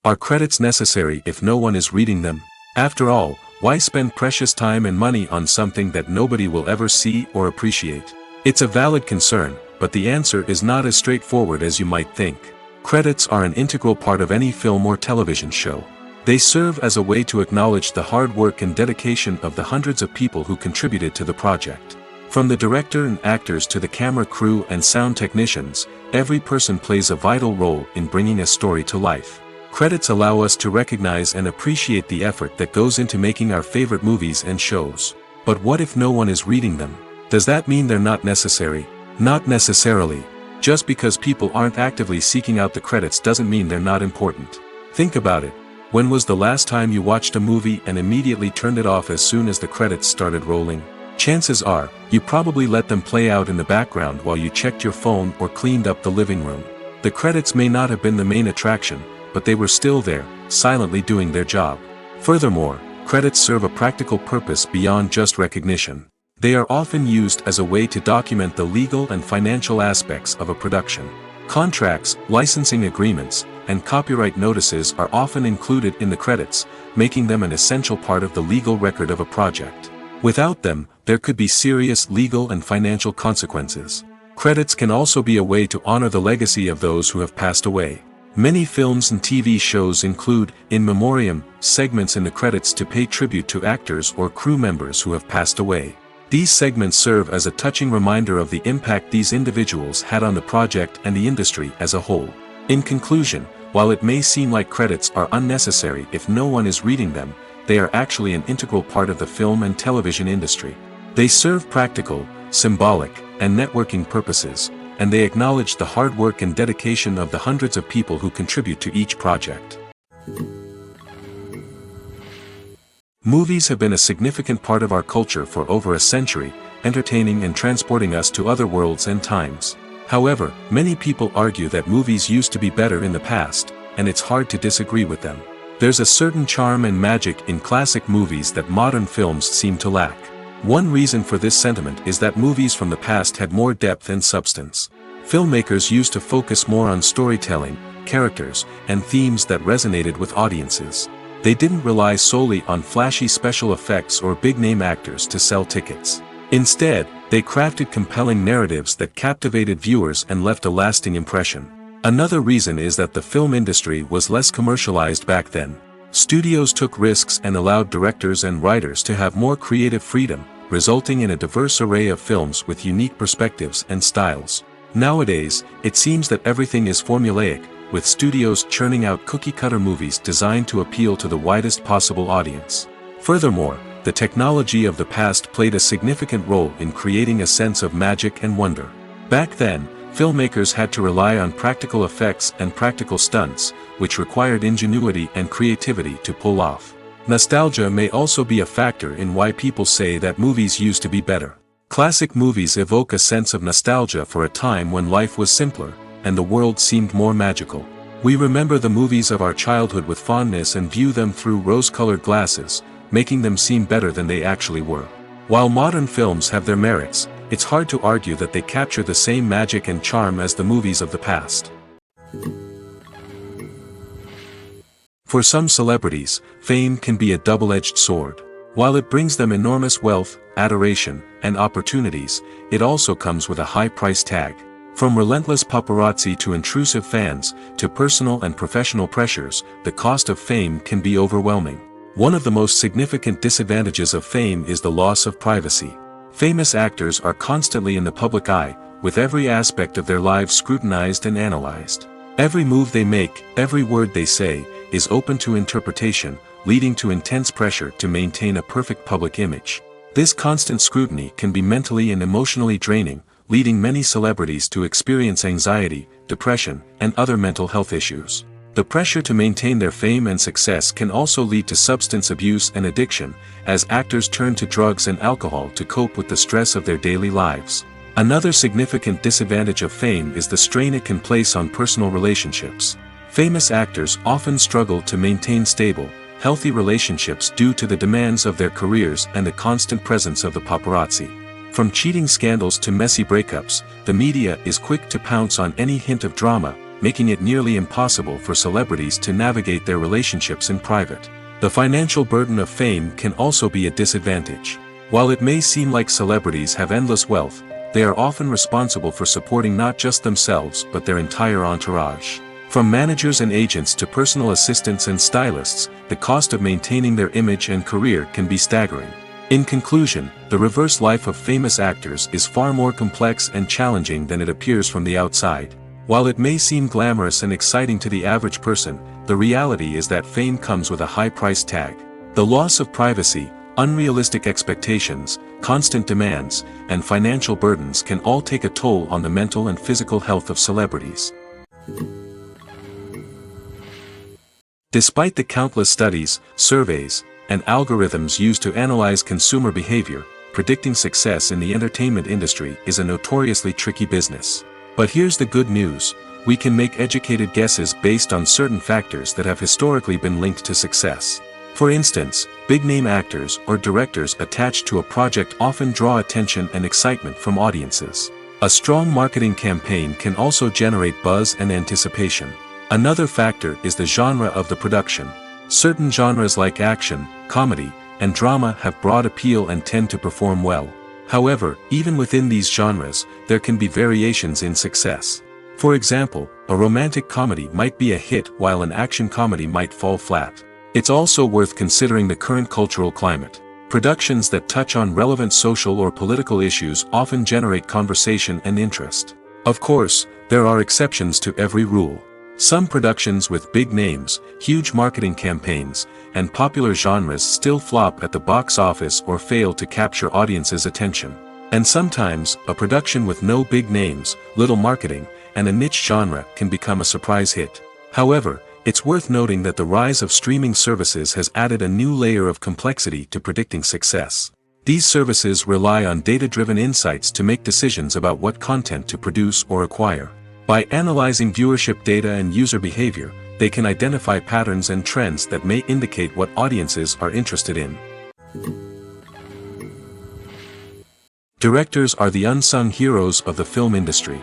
Are credits necessary if no one is reading them? After all, why spend precious time and money on something that nobody will ever see or appreciate? It's a valid concern, but the answer is not as straightforward as you might think. Credits are an integral part of any film or television show. They serve as a way to acknowledge the hard work and dedication of the hundreds of people who contributed to the project. From the director and actors to the camera crew and sound technicians, every person plays a vital role in bringing a story to life. Credits allow us to recognize and appreciate the effort that goes into making our favorite movies and shows. But what if no one is reading them? Does that mean they're not necessary? Not necessarily. Just because people aren't actively seeking out the credits doesn't mean they're not important. Think about it. When was the last time you watched a movie and immediately turned it off as soon as the credits started rolling? Chances are, you probably let them play out in the background while you checked your phone or cleaned up the living room. The credits may not have been the main attraction, but they were still there, silently doing their job. Furthermore, credits serve a practical purpose beyond just recognition. They are often used as a way to document the legal and financial aspects of a production. Contracts, licensing agreements, and copyright notices are often included in the credits, making them an essential part of the legal record of a project. Without them, there could be serious legal and financial consequences. Credits can also be a way to honor the legacy of those who have passed away. Many films and TV shows include, in memoriam, segments in the credits to pay tribute to actors or crew members who have passed away. These segments serve as a touching reminder of the impact these individuals had on the project and the industry as a whole. In conclusion, while it may seem like credits are unnecessary if no one is reading them, they are actually an integral part of the film and television industry. They serve practical, symbolic, and networking purposes, and they acknowledge the hard work and dedication of the hundreds of people who contribute to each project. Movies have been a significant part of our culture for over a century, entertaining and transporting us to other worlds and times. However, many people argue that movies used to be better in the past, and it's hard to disagree with them. There's a certain charm and magic in classic movies that modern films seem to lack. One reason for this sentiment is that movies from the past had more depth and substance. Filmmakers used to focus more on storytelling, characters, and themes that resonated with audiences. They didn't rely solely on flashy special effects or big-name actors to sell tickets. Instead, they crafted compelling narratives that captivated viewers and left a lasting impression. Another reason is that the film industry was less commercialized back then. Studios took risks and allowed directors and writers to have more creative freedom, resulting in a diverse array of films with unique perspectives and styles. Nowadays, it seems that everything is formulaic, with studios churning out cookie-cutter movies designed to appeal to the widest possible audience. Furthermore, the technology of the past played a significant role in creating a sense of magic and wonder. Back then, filmmakers had to rely on practical effects and practical stunts, which required ingenuity and creativity to pull off. Nostalgia may also be a factor in why people say that movies used to be better. Classic movies evoke a sense of nostalgia for a time when life was simpler, and the world seemed more magical. We remember the movies of our childhood with fondness and view them through rose-colored glasses, making them seem better than they actually were. While modern films have their merits, it's hard to argue that they capture the same magic and charm as the movies of the past. For some celebrities, fame can be a double-edged sword. While it brings them enormous wealth, adoration, and opportunities, it also comes with a high price tag. From relentless paparazzi to intrusive fans, to personal and professional pressures, the cost of fame can be overwhelming. One of the most significant disadvantages of fame is the loss of privacy. Famous actors are constantly in the public eye, with every aspect of their lives scrutinized and analyzed. Every move they make, every word they say, is open to interpretation, leading to intense pressure to maintain a perfect public image. This constant scrutiny can be mentally and emotionally draining, leading many celebrities to experience anxiety, depression, and other mental health issues. The pressure to maintain their fame and success can also lead to substance abuse and addiction, as actors turn to drugs and alcohol to cope with the stress of their daily lives. Another significant disadvantage of fame is the strain it can place on personal relationships. Famous actors often struggle to maintain stable, healthy relationships due to the demands of their careers and the constant presence of the paparazzi. From cheating scandals to messy breakups, the media is quick to pounce on any hint of drama, making it nearly impossible for celebrities to navigate their relationships in private. The financial burden of fame can also be a disadvantage. While it may seem like celebrities have endless wealth, they are often responsible for supporting not just themselves but their entire entourage. From managers and agents to personal assistants and stylists, the cost of maintaining their image and career can be staggering. In conclusion, the reverse life of famous actors is far more complex and challenging than it appears from the outside. While it may seem glamorous and exciting to the average person, the reality is that fame comes with a high price tag. The loss of privacy, unrealistic expectations, constant demands, and financial burdens can all take a toll on the mental and physical health of celebrities. Despite the countless studies, surveys, and algorithms used to analyze consumer behavior, predicting success in the entertainment industry is a notoriously tricky business. But here's the good news: we can make educated guesses based on certain factors that have historically been linked to success. For instance, big-name actors or directors attached to a project often draw attention and excitement from audiences. A strong marketing campaign can also generate buzz and anticipation. Another factor is the genre of the production. Certain genres like action, comedy, and drama have broad appeal and tend to perform well. However, even within these genres, there can be variations in success. For example, a romantic comedy might be a hit while an action comedy might fall flat. It's also worth considering the current cultural climate. Productions that touch on relevant social or political issues often generate conversation and interest. Of course, there are exceptions to every rule. Some productions with big names, huge marketing campaigns, and popular genres still flop at the box office or fail to capture audiences' attention. And sometimes, a production with no big names, little marketing, and a niche genre can become a surprise hit. However, it's worth noting that the rise of streaming services has added a new layer of complexity to predicting success. These services rely on data-driven insights to make decisions about what content to produce or acquire. By analyzing viewership data and user behavior, they can identify patterns and trends that may indicate what audiences are interested in. Directors are the unsung heroes of the film industry.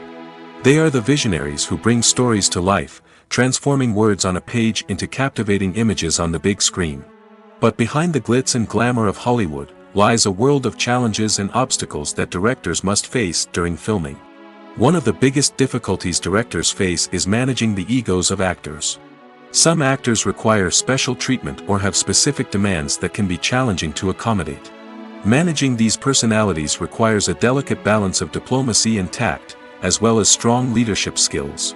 They are the visionaries who bring stories to life, transforming words on a page into captivating images on the big screen. But behind the glitz and glamour of Hollywood lies a world of challenges and obstacles that directors must face during filming. One of the biggest difficulties directors face is managing the egos of actors. Some actors require special treatment or have specific demands that can be challenging to accommodate. Managing these personalities requires a delicate balance of diplomacy and tact, as well as strong leadership skills.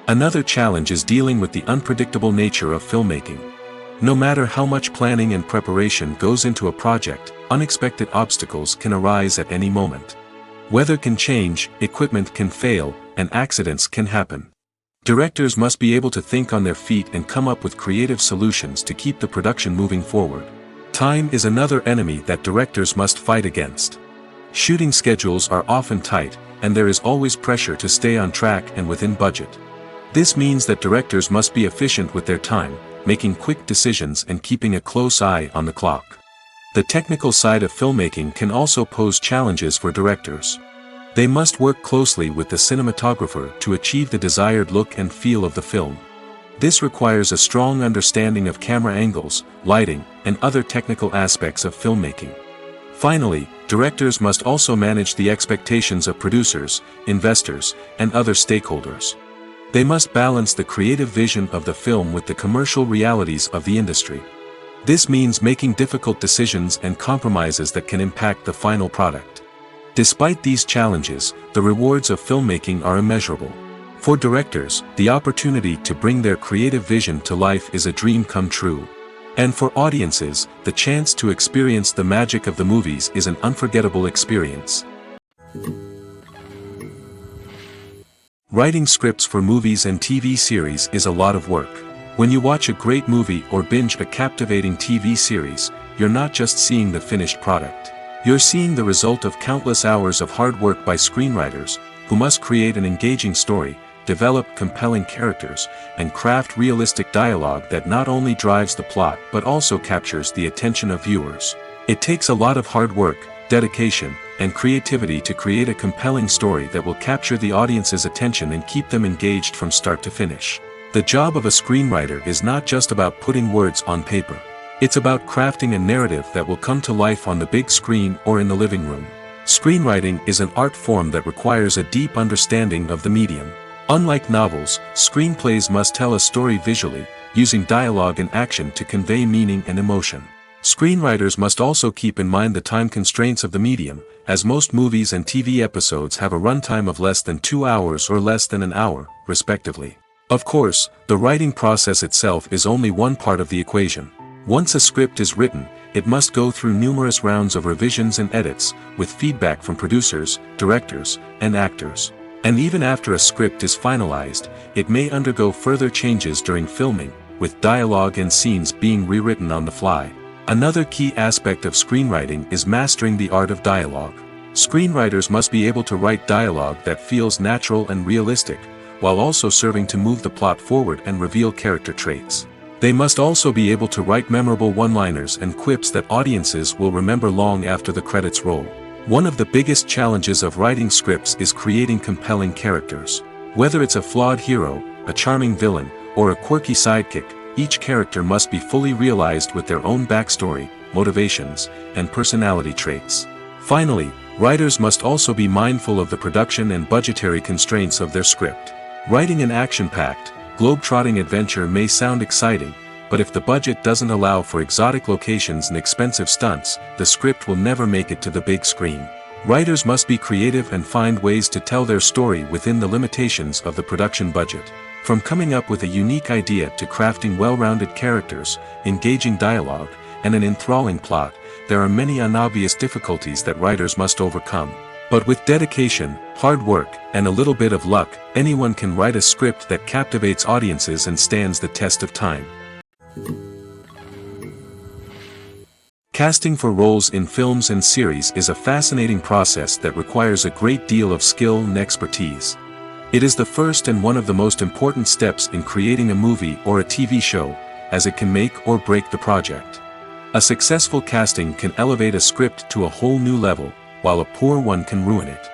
Another challenge is dealing with the unpredictable nature of filmmaking. No matter how much planning and preparation goes into a project, unexpected obstacles can arise at any moment. Weather can change, equipment can fail, and accidents can happen. Directors must be able to think on their feet and come up with creative solutions to keep the production moving forward. Time is another enemy that directors must fight against. Shooting schedules are often tight, and there is always pressure to stay on track and within budget. This means that directors must be efficient with their time, making quick decisions and keeping a close eye on the clock. The technical side of filmmaking can also pose challenges for directors. They must work closely with the cinematographer to achieve the desired look and feel of the film. This requires a strong understanding of camera angles, lighting, and other technical aspects of filmmaking. Finally, directors must also manage the expectations of producers, investors, and other stakeholders. They must balance the creative vision of the film with the commercial realities of the industry. This means making difficult decisions and compromises that can impact the final product. Despite these challenges, the rewards of filmmaking are immeasurable. For directors, the opportunity to bring their creative vision to life is a dream come true. And for audiences, the chance to experience the magic of the movies is an unforgettable experience. Writing scripts for movies and TV series is a lot of work. When you watch a great movie or binge a captivating TV series, you're not just seeing the finished product. You're seeing the result of countless hours of hard work by screenwriters, who must create an engaging story, develop compelling characters, and craft realistic dialogue that not only drives the plot but also captures the attention of viewers. It takes a lot of hard work, dedication, and creativity to create a compelling story that will capture the audience's attention and keep them engaged from start to finish. The job of a screenwriter is not just about putting words on paper. It's about crafting a narrative that will come to life on the big screen or in the living room. Screenwriting is an art form that requires a deep understanding of the medium. Unlike novels, screenplays must tell a story visually, using dialogue and action to convey meaning and emotion. Screenwriters must also keep in mind the time constraints of the medium, as most movies and TV episodes have a runtime of less than 2 hours or less than an hour, respectively. Of course, the writing process itself is only one part of the equation. Once a script is written, it must go through numerous rounds of revisions and edits, with feedback from producers, directors, and actors. And even after a script is finalized, it may undergo further changes during filming, with dialogue and scenes being rewritten on the fly. Another key aspect of screenwriting is mastering the art of dialogue. Screenwriters must be able to write dialogue that feels natural and realistic, while also serving to move the plot forward and reveal character traits. They must also be able to write memorable one-liners and quips that audiences will remember long after the credits roll. One of the biggest challenges of writing scripts is creating compelling characters. Whether it's a flawed hero, a charming villain, or a quirky sidekick, each character must be fully realized with their own backstory, motivations, and personality traits. Finally, writers must also be mindful of the production and budgetary constraints of their script. Writing an action-packed, globe-trotting adventure may sound exciting, but if the budget doesn't allow for exotic locations and expensive stunts, the script will never make it to the big screen. Writers must be creative and find ways to tell their story within the limitations of the production budget. From coming up with a unique idea to crafting well-rounded characters, engaging dialogue, and an enthralling plot, there are many unobvious difficulties that writers must overcome. But with dedication, hard work, and a little bit of luck, anyone can write a script that captivates audiences and stands the test of time. Casting for roles in films and series is a fascinating process that requires a great deal of skill and expertise. It is the first and one of the most important steps in creating a movie or a TV show, as it can make or break the project. A successful casting can elevate a script to a whole new level, while a poor one can ruin it.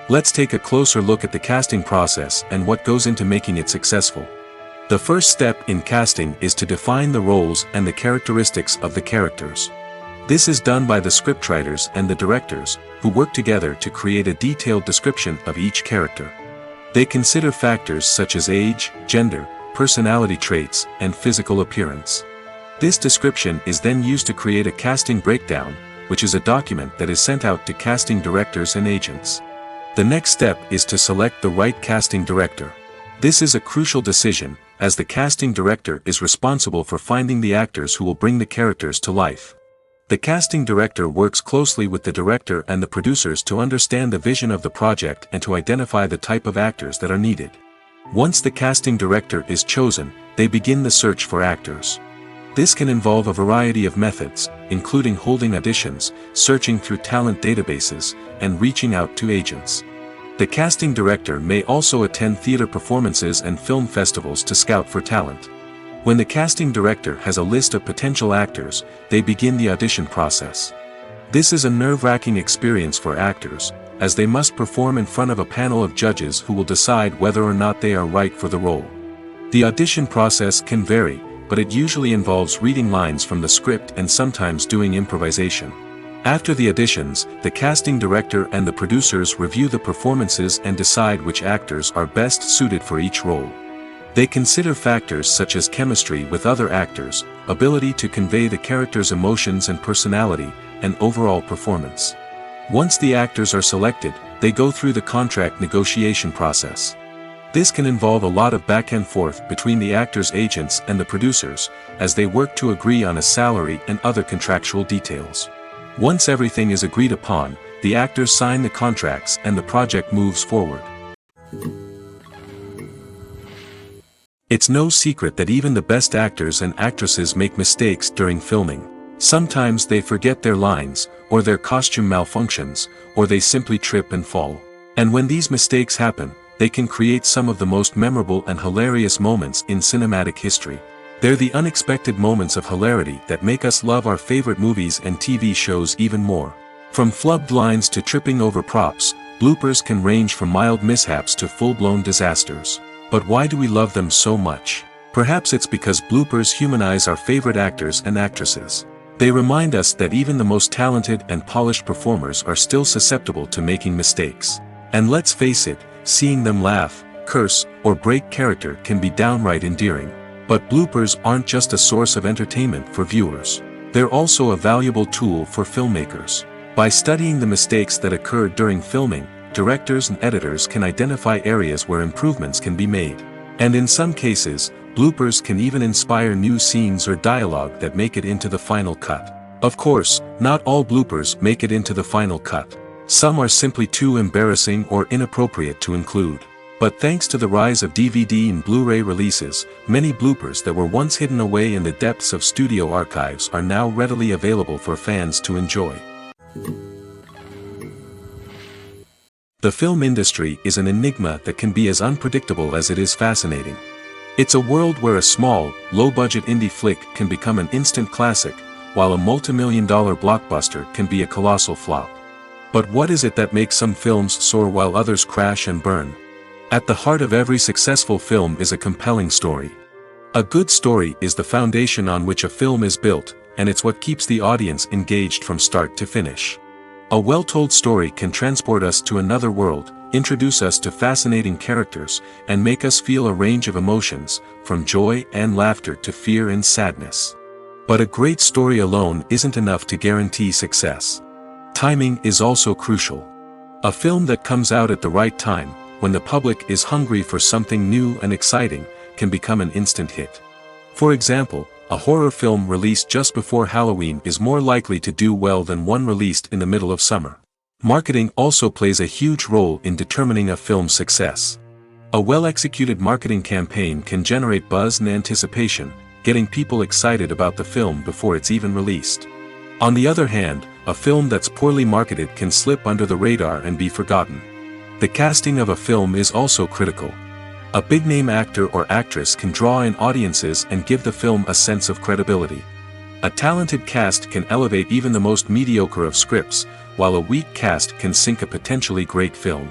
Let's take a closer look at the casting process and what goes into making it successful. The first step in casting is to define the roles and the characteristics of the characters. This is done by the scriptwriters and the directors, who work together to create a detailed description of each character. They consider factors such as age, gender, personality traits, and physical appearance. This description is then used to create a casting breakdown, which is a document that is sent out to casting directors and agents. The next step is to select the right casting director. This is a crucial decision, as the casting director is responsible for finding the actors who will bring the characters to life. The casting director works closely with the director and the producers to understand the vision of the project and to identify the type of actors that are needed. Once the casting director is chosen, they begin the search for actors. This can involve a variety of methods, including holding auditions, searching through talent databases, and reaching out to agents. The casting director may also attend theater performances and film festivals to scout for talent. When the casting director has a list of potential actors, they begin the audition process. This is a nerve-wracking experience for actors, as they must perform in front of a panel of judges who will decide whether or not they are right for the role. The audition process can vary, but it usually involves reading lines from the script and sometimes doing improvisation. After the auditions, the casting director and the producers review the performances and decide which actors are best suited for each role. They consider factors such as chemistry with other actors, ability to convey the character's emotions and personality, and overall performance. Once the actors are selected, they go through the contract negotiation process. This can involve a lot of back and forth between the actors' agents and the producers, as they work to agree on a salary and other contractual details. Once everything is agreed upon, the actors sign the contracts and the project moves forward. It's no secret that even the best actors and actresses make mistakes during filming. Sometimes they forget their lines, or their costume malfunctions, or they simply trip and fall. And when these mistakes happen, they can create some of the most memorable and hilarious moments in cinematic history. They're the unexpected moments of hilarity that make us love our favorite movies and TV shows even more. From flubbed lines to tripping over props, bloopers can range from mild mishaps to full-blown disasters. But why do we love them so much? Perhaps it's because bloopers humanize our favorite actors and actresses. They remind us that even the most talented and polished performers are still susceptible to making mistakes. And let's face it, seeing them laugh, curse, or break character can be downright endearing. But bloopers aren't just a source of entertainment for viewers. They're also a valuable tool for filmmakers. By studying the mistakes that occurred during filming, directors and editors can identify areas where improvements can be made. And in some cases, bloopers can even inspire new scenes or dialogue that make it into the final cut. Of course, not all bloopers make it into the final cut. Some are simply too embarrassing or inappropriate to include. But thanks to the rise of DVD and Blu-ray releases, many bloopers that were once hidden away in the depths of studio archives are now readily available for fans to enjoy. The film industry is an enigma that can be as unpredictable as it is fascinating. It's a world where a small, low-budget indie flick can become an instant classic, while a multi-million-dollar blockbuster can be a colossal flop. But what is it that makes some films soar while others crash and burn? At the heart of every successful film is a compelling story. A good story is the foundation on which a film is built, and it's what keeps the audience engaged from start to finish. A well-told story can transport us to another world, introduce us to fascinating characters, and make us feel a range of emotions, from joy and laughter to fear and sadness. But a great story alone isn't enough to guarantee success. Timing is also crucial. A film that comes out at the right time, when the public is hungry for something new and exciting, can become an instant hit. For example, a horror film released just before Halloween is more likely to do well than one released in the middle of summer. Marketing also plays a huge role in determining a film's success. A well-executed marketing campaign can generate buzz and anticipation, getting people excited about the film before it's even released. On the other hand, a film that's poorly marketed can slip under the radar and be forgotten. The casting of a film is also critical. A big-name actor or actress can draw in audiences and give the film a sense of credibility. A talented cast can elevate even the most mediocre of scripts, while a weak cast can sink a potentially great film.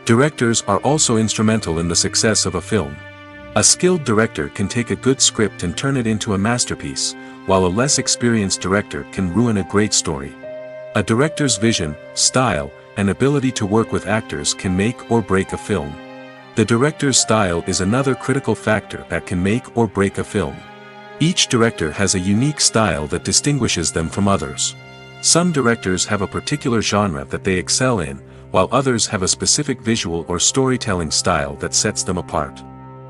Directors are also instrumental in the success of a film. A skilled director can take a good script and turn it into a masterpiece, while a less experienced director can ruin a great story. A director's vision, style, and ability to work with actors can make or break a film. The director's style is another critical factor that can make or break a film. Each director has a unique style that distinguishes them from others. Some directors have a particular genre that they excel in, while others have a specific visual or storytelling style that sets them apart.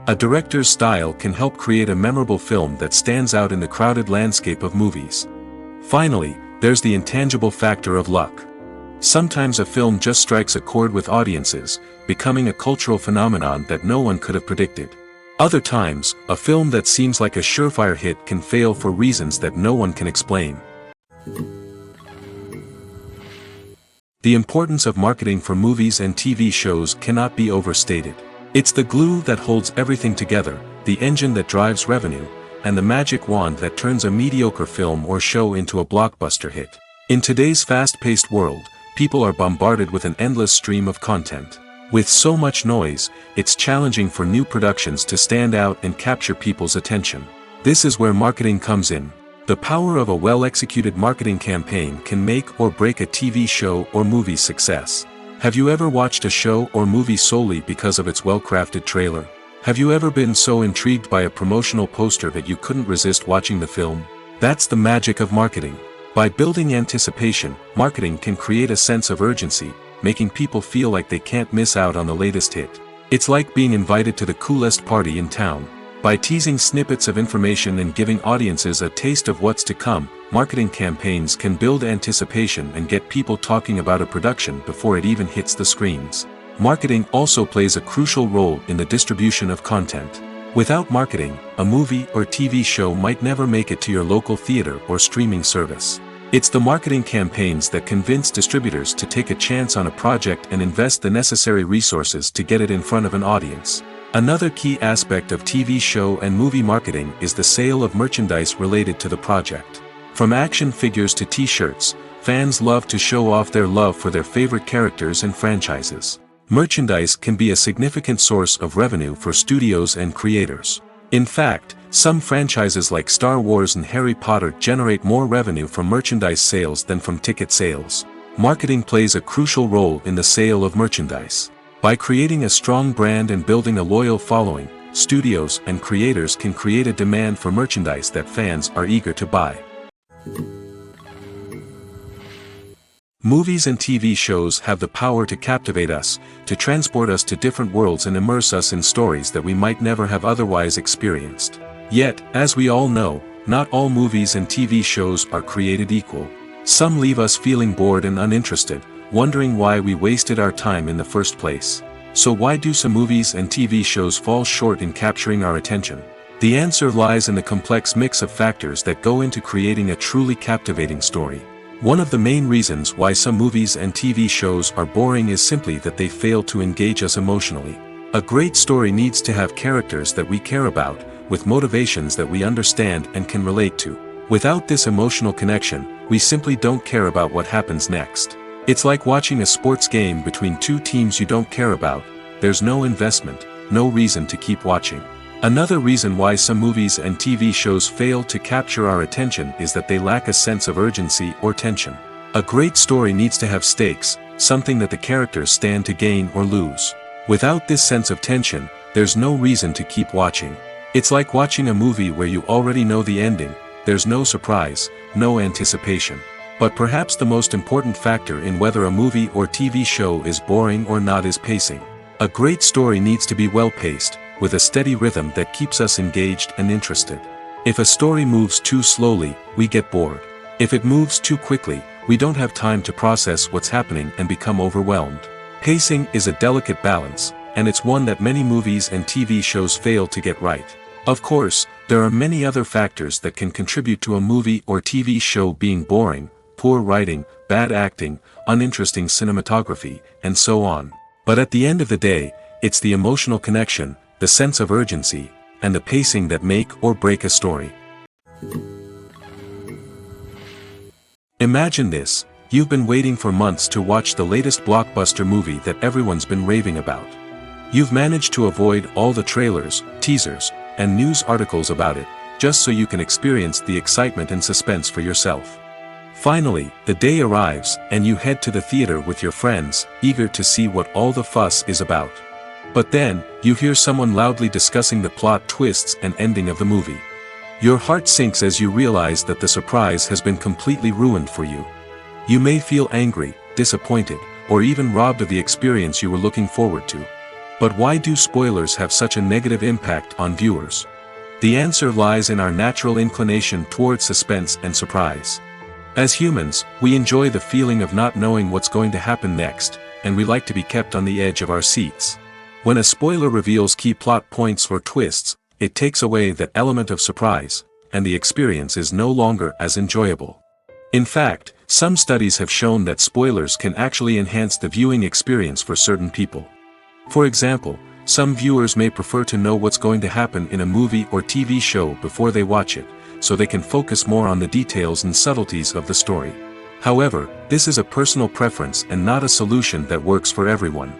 A director's style can help create a memorable film that stands out in the crowded landscape of movies. Finally, there's the intangible factor of luck. Sometimes a film just strikes a chord with audiences, becoming a cultural phenomenon that no one could have predicted. Other times, a film that seems like a surefire hit can fail for reasons that no one can explain. The importance of marketing for movies and TV shows cannot be overstated. It's the glue that holds everything together, the engine that drives revenue, and the magic wand that turns a mediocre film or show into a blockbuster hit. In today's fast-paced world, people are bombarded with an endless stream of content. With so much noise, it's challenging for new productions to stand out and capture people's attention. This is where marketing comes in. The power of a well-executed marketing campaign can make or break a TV show or movie's success. Have you ever watched a show or movie solely because of its well-crafted trailer? Have you ever been so intrigued by a promotional poster that you couldn't resist watching the film? That's the magic of marketing. By building anticipation, marketing can create a sense of urgency, making people feel like they can't miss out on the latest hit. It's like being invited to the coolest party in town. By teasing snippets of information and giving audiences a taste of what's to come, marketing campaigns can build anticipation and get people talking about a production before it even hits the screens. Marketing also plays a crucial role in the distribution of content. Without marketing, a movie or TV show might never make it to your local theater or streaming service. It's the marketing campaigns that convince distributors to take a chance on a project and invest the necessary resources to get it in front of an audience. Another key aspect of TV show and movie marketing is the sale of merchandise related to the project. From action figures to t-shirts, fans love to show off their love for their favorite characters and franchises. Merchandise can be a significant source of revenue for studios and creators. In fact, some franchises like Star Wars and Harry Potter generate more revenue from merchandise sales than from ticket sales. Marketing plays a crucial role in the sale of merchandise. By creating a strong brand and building a loyal following, studios and creators can create a demand for merchandise that fans are eager to buy. Movies and TV shows have the power to captivate us, to transport us to different worlds and immerse us in stories that we might never have otherwise experienced. Yet, as we all know, not all movies and TV shows are created equal. Some leave us feeling bored and uninterested, wondering why we wasted our time in the first place. So why do some movies and TV shows fall short in capturing our attention? The answer lies in the complex mix of factors that go into creating a truly captivating story. One of the main reasons why some movies and TV shows are boring is simply that they fail to engage us emotionally. A great story needs to have characters that we care about, with motivations that we understand and can relate to. Without this emotional connection, we simply don't care about what happens next. It's like watching a sports game between two teams you don't care about. There's no investment, no reason to keep watching. Another reason why some movies and TV shows fail to capture our attention is that they lack a sense of urgency or tension. A great story needs to have stakes, something that the characters stand to gain or lose. Without this sense of tension, there's no reason to keep watching. It's like watching a movie where you already know the ending. There's no surprise, no anticipation. But perhaps the most important factor in whether a movie or TV show is boring or not is pacing. A great story needs to be well-paced, with a steady rhythm that keeps us engaged and interested. If a story moves too slowly, we get bored. If it moves too quickly, we don't have time to process what's happening and become overwhelmed. Pacing is a delicate balance, and it's one that many movies and TV shows fail to get right. Of course, there are many other factors that can contribute to a movie or TV show being boring: poor writing, bad acting, uninteresting cinematography, and so on. But at the end of the day, it's the emotional connection, the sense of urgency, and the pacing that make or break a story. Imagine this: you've been waiting for months to watch the latest blockbuster movie that everyone's been raving about. You've managed to avoid all the trailers, teasers, and news articles about it, just so you can experience the excitement and suspense for yourself. Finally, the day arrives, and you head to the theater with your friends, eager to see what all the fuss is about. But then, you hear someone loudly discussing the plot twists and ending of the movie. Your heart sinks as you realize that the surprise has been completely ruined for you. You may feel angry, disappointed, or even robbed of the experience you were looking forward to. But why do spoilers have such a negative impact on viewers? The answer lies in our natural inclination towards suspense and surprise. As humans, we enjoy the feeling of not knowing what's going to happen next, and we like to be kept on the edge of our seats. When a spoiler reveals key plot points or twists, it takes away that element of surprise, and the experience is no longer as enjoyable. In fact, some studies have shown that spoilers can actually enhance the viewing experience for certain people. For example, some viewers may prefer to know what's going to happen in a movie or TV show before they watch it, so they can focus more on the details and subtleties of the story. However, this is a personal preference and not a solution that works for everyone.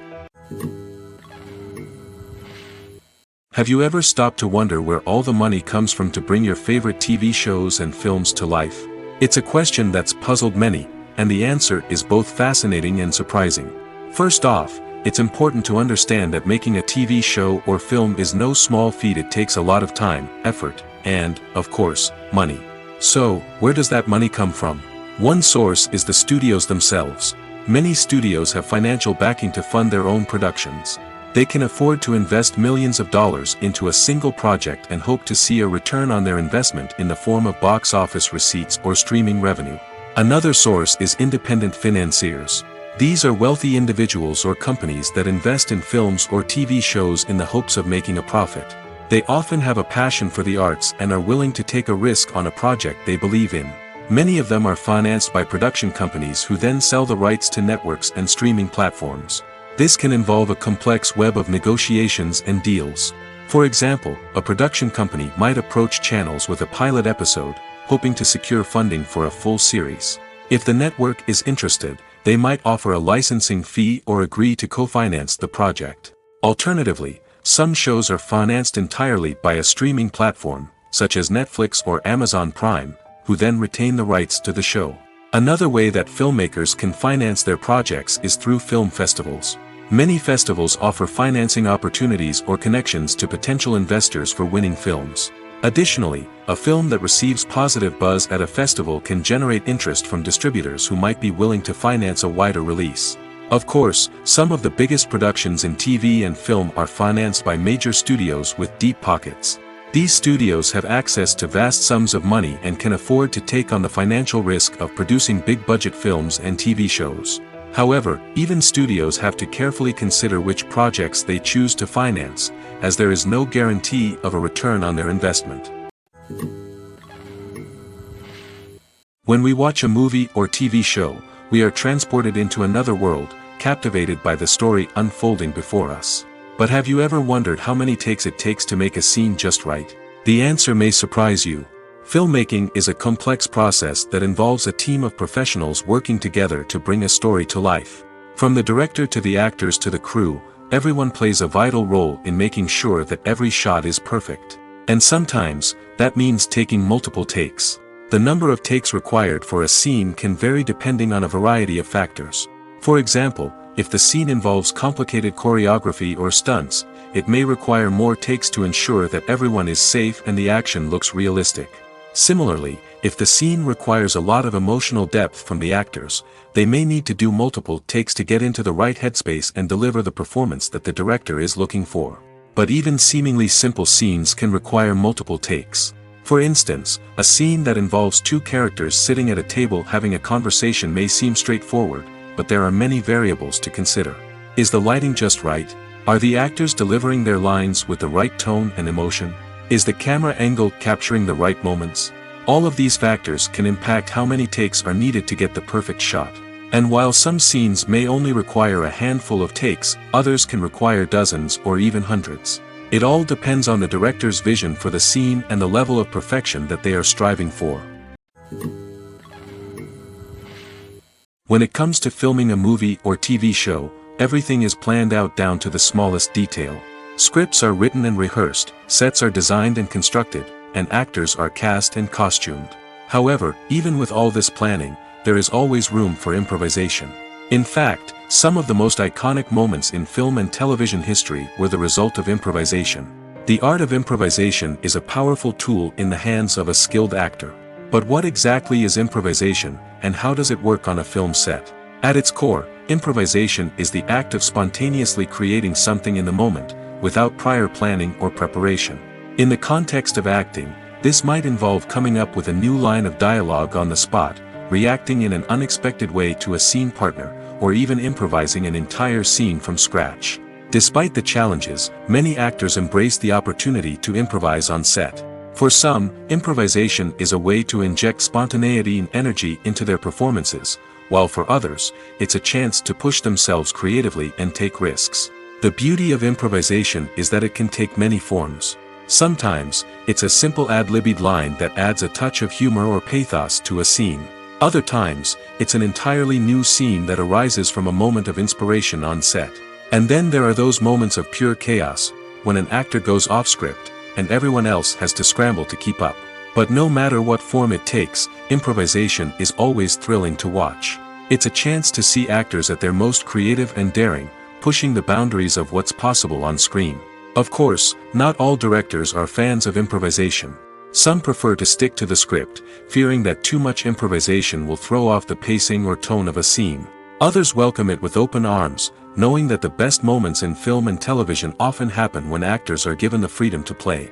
Have you ever stopped to wonder where all the money comes from to bring your favorite TV shows and films to life? It's a question that's puzzled many, and the answer is both fascinating and surprising. First off, it's important to understand that making a TV show or film is no small feat. It takes a lot of time, effort, and, of course, money. So, where does that money come from? One source is the studios themselves. Many studios have financial backing to fund their own productions. They can afford to invest millions of dollars into a single project and hope to see a return on their investment in the form of box office receipts or streaming revenue. Another source is independent financiers. These are wealthy individuals or companies that invest in films or TV shows in the hopes of making a profit. They often have a passion for the arts and are willing to take a risk on a project they believe in. Many of them are financed by production companies who then sell the rights to networks and streaming platforms. This can involve a complex web of negotiations and deals. For example, a production company might approach channels with a pilot episode, hoping to secure funding for a full series. If the network is interested, they might offer a licensing fee or agree to co-finance the project. Alternatively, some shows are financed entirely by a streaming platform, such as Netflix or Amazon Prime, who then retain the rights to the show. Another way that filmmakers can finance their projects is through film festivals. Many festivals offer financing opportunities or connections to potential investors for winning films. Additionally, a film that receives positive buzz at a festival can generate interest from distributors who might be willing to finance a wider release. Of course, some of the biggest productions in TV and film are financed by major studios with deep pockets. These studios have access to vast sums of money and can afford to take on the financial risk of producing big-budget films and TV shows. However, even studios have to carefully consider which projects they choose to finance, as there is no guarantee of a return on their investment. When we watch a movie or TV show, we are transported into another world, captivated by the story unfolding before us. But have you ever wondered how many takes it takes to make a scene just right? The answer may surprise you. Filmmaking is a complex process that involves a team of professionals working together to bring a story to life. From the director to the actors to the crew, everyone plays a vital role in making sure that every shot is perfect. And sometimes, that means taking multiple takes. The number of takes required for a scene can vary depending on a variety of factors. For example, if the scene involves complicated choreography or stunts, it may require more takes to ensure that everyone is safe and the action looks realistic. Similarly, if the scene requires a lot of emotional depth from the actors, they may need to do multiple takes to get into the right headspace and deliver the performance that the director is looking for. But even seemingly simple scenes can require multiple takes. For instance, a scene that involves two characters sitting at a table having a conversation may seem straightforward, but there are many variables to consider. Is the lighting just right? Are the actors delivering their lines with the right tone and emotion? Is the camera angle capturing the right moments? All of these factors can impact how many takes are needed to get the perfect shot. And while some scenes may only require a handful of takes, others can require dozens or even hundreds. It all depends on the director's vision for the scene and the level of perfection that they are striving for. When it comes to filming a movie or TV show, everything is planned out down to the smallest detail. Scripts are written and rehearsed, sets are designed and constructed, and actors are cast and costumed. However, even with all this planning, there is always room for improvisation. In fact, some of the most iconic moments in film and television history were the result of improvisation. The art of improvisation is a powerful tool in the hands of a skilled actor. But what exactly is improvisation, and how does it work on a film set? At its core, improvisation is the act of spontaneously creating something in the moment, without prior planning or preparation. In the context of acting, this might involve coming up with a new line of dialogue on the spot, reacting in an unexpected way to a scene partner, or even improvising an entire scene from scratch. Despite the challenges, many actors embrace the opportunity to improvise on set. For some, improvisation is a way to inject spontaneity and energy into their performances, while for others, it's a chance to push themselves creatively and take risks. The beauty of improvisation is that it can take many forms. Sometimes, it's a simple ad-libbed line that adds a touch of humor or pathos to a scene. Other times, it's an entirely new scene that arises from a moment of inspiration on set. And then there are those moments of pure chaos, when an actor goes off script, and everyone else has to scramble to keep up. But no matter what form it takes, improvisation is always thrilling to watch. It's a chance to see actors at their most creative and daring, pushing the boundaries of what's possible on screen. Of course, not all directors are fans of improvisation. Some prefer to stick to the script, fearing that too much improvisation will throw off the pacing or tone of a scene. Others welcome it with open arms, knowing that the best moments in film and television often happen when actors are given the freedom to play.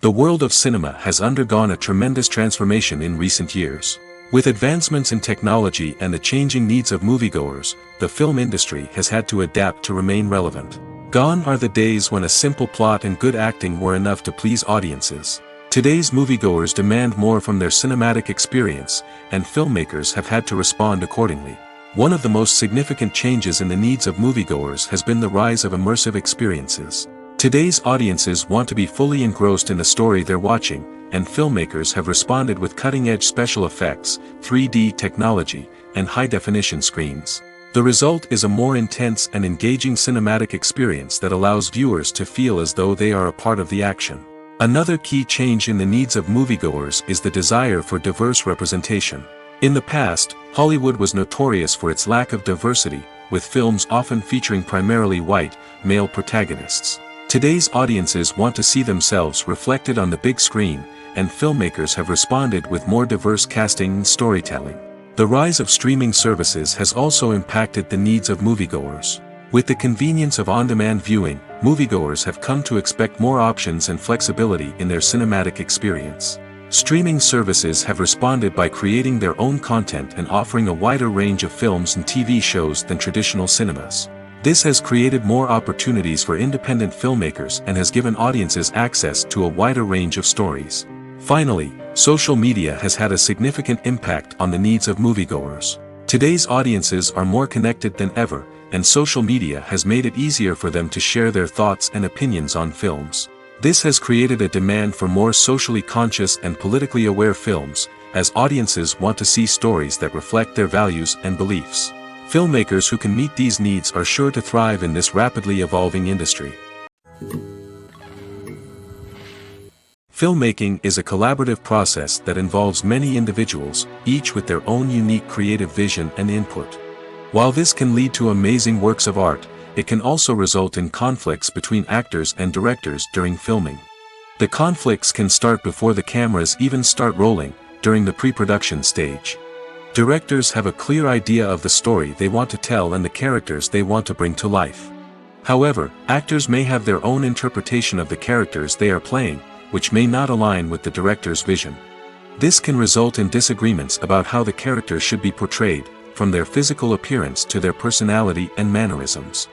The world of cinema has undergone a tremendous transformation in recent years. With advancements in technology and the changing needs of moviegoers, the film industry has had to adapt to remain relevant. Gone are the days when a simple plot and good acting were enough to please audiences. Today's moviegoers demand more from their cinematic experience, and filmmakers have had to respond accordingly. One of the most significant changes in the needs of moviegoers has been the rise of immersive experiences. Today's audiences want to be fully engrossed in the story they're watching, and filmmakers have responded with cutting-edge special effects, 3D technology, and high-definition screens. The result is a more intense and engaging cinematic experience that allows viewers to feel as though they are a part of the action. Another key change in the needs of moviegoers is the desire for diverse representation. In the past, Hollywood was notorious for its lack of diversity, with films often featuring primarily white, male protagonists. Today's audiences want to see themselves reflected on the big screen, and filmmakers have responded with more diverse casting and storytelling. The rise of streaming services has also impacted the needs of moviegoers. With the convenience of on-demand viewing, moviegoers have come to expect more options and flexibility in their cinematic experience. Streaming services have responded by creating their own content and offering a wider range of films and TV shows than traditional cinemas. This has created more opportunities for independent filmmakers and has given audiences access to a wider range of stories. Finally, social media has had a significant impact on the needs of moviegoers. Today's audiences are more connected than ever, and social media has made it easier for them to share their thoughts and opinions on films. This has created a demand for more socially conscious and politically aware films, as audiences want to see stories that reflect their values and beliefs. Filmmakers who can meet these needs are sure to thrive in this rapidly evolving industry. Filmmaking is a collaborative process that involves many individuals, each with their own unique creative vision and input. While this can lead to amazing works of art, it can also result in conflicts between actors and directors during filming. The conflicts can start before the cameras even start rolling, during the pre-production stage. Directors have a clear idea of the story they want to tell and the characters they want to bring to life. However, actors may have their own interpretation of the characters they are playing, which may not align with the director's vision. This can result in disagreements about how the characters should be portrayed, from their physical appearance to their personality and mannerisms.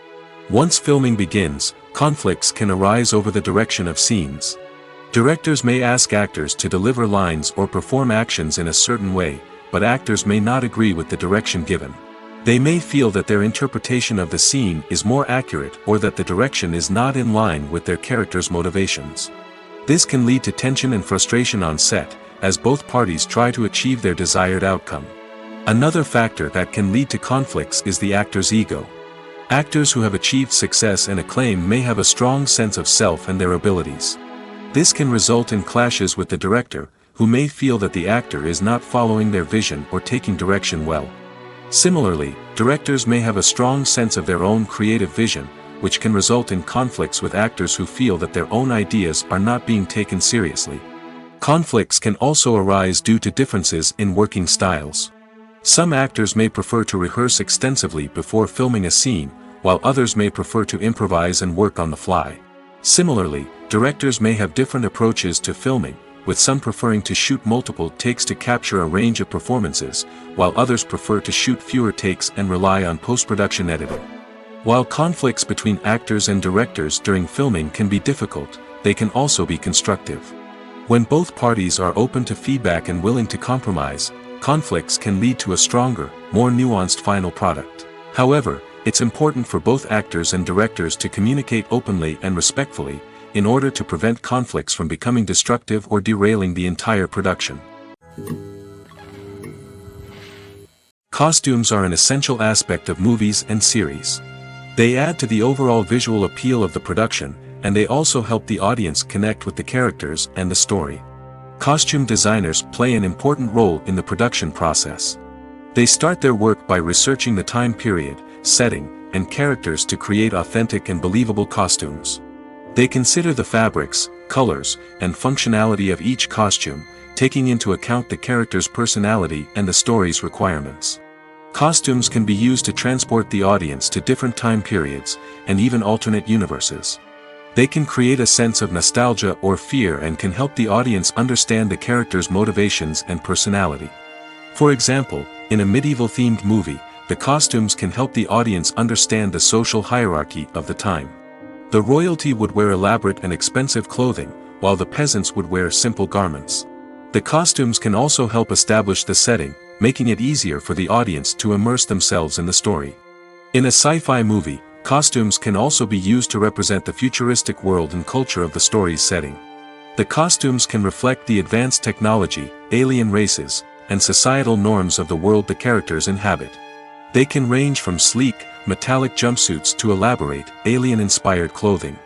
Once filming begins, conflicts can arise over the direction of scenes. Directors may ask actors to deliver lines or perform actions in a certain way, but actors may not agree with the direction given. They may feel that their interpretation of the scene is more accurate or that the direction is not in line with their character's motivations. This can lead to tension and frustration on set, as both parties try to achieve their desired outcome. Another factor that can lead to conflicts is the actor's ego. Actors who have achieved success and acclaim may have a strong sense of self and their abilities. This can result in clashes with the director, who may feel that the actor is not following their vision or taking direction well. Similarly, directors may have a strong sense of their own creative vision, which can result in conflicts with actors who feel that their own ideas are not being taken seriously. Conflicts can also arise due to differences in working styles. Some actors may prefer to rehearse extensively before filming a scene, while others may prefer to improvise and work on the fly. Similarly, directors may have different approaches to filming, with some preferring to shoot multiple takes to capture a range of performances, while others prefer to shoot fewer takes and rely on post-production editing. While conflicts between actors and directors during filming can be difficult, they can also be constructive. When both parties are open to feedback and willing to compromise, conflicts can lead to a stronger, more nuanced final product. However, it's important for both actors and directors to communicate openly and respectfully, in order to prevent conflicts from becoming destructive or derailing the entire production. Costumes are an essential aspect of movies and series. They add to the overall visual appeal of the production, and they also help the audience connect with the characters and the story. Costume designers play an important role in the production process. They start their work by researching the time period, setting, and characters to create authentic and believable costumes. They consider the fabrics, colors, and functionality of each costume, taking into account the character's personality and the story's requirements. Costumes can be used to transport the audience to different time periods, and even alternate universes. They can create a sense of nostalgia or fear and can help the audience understand the character's motivations and personality. For example, in a medieval-themed movie, the costumes can help the audience understand the social hierarchy of the time. The royalty would wear elaborate and expensive clothing, while the peasants would wear simple garments. The costumes can also help establish the setting, making it easier for the audience to immerse themselves in the story. In a sci-fi movie, costumes can also be used to represent the futuristic world and culture of the story's setting. The costumes can reflect the advanced technology, alien races, and societal norms of the world the characters inhabit. They can range from sleek, metallic jumpsuits to elaborate, alien-inspired clothing.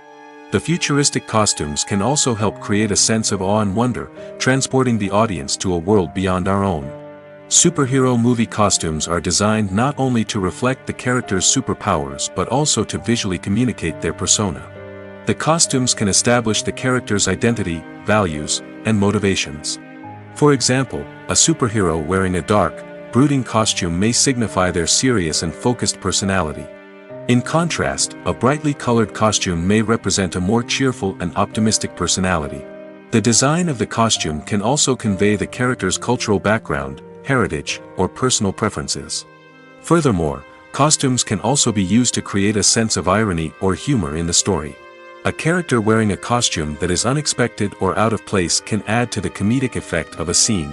The futuristic costumes can also help create a sense of awe and wonder, transporting the audience to a world beyond our own. Superhero movie costumes are designed not only to reflect the character's superpowers but also to visually communicate their persona. The costumes can establish the character's identity, values, and motivations. For example, a superhero wearing a dark, brooding costume may signify their serious and focused personality. In contrast, a brightly colored costume may represent a more cheerful and optimistic personality. The design of the costume can also convey the character's cultural background, heritage, or personal preferences. Furthermore, costumes can also be used to create a sense of irony or humor in the story. A character wearing a costume that is unexpected or out of place can add to the comedic effect of a scene.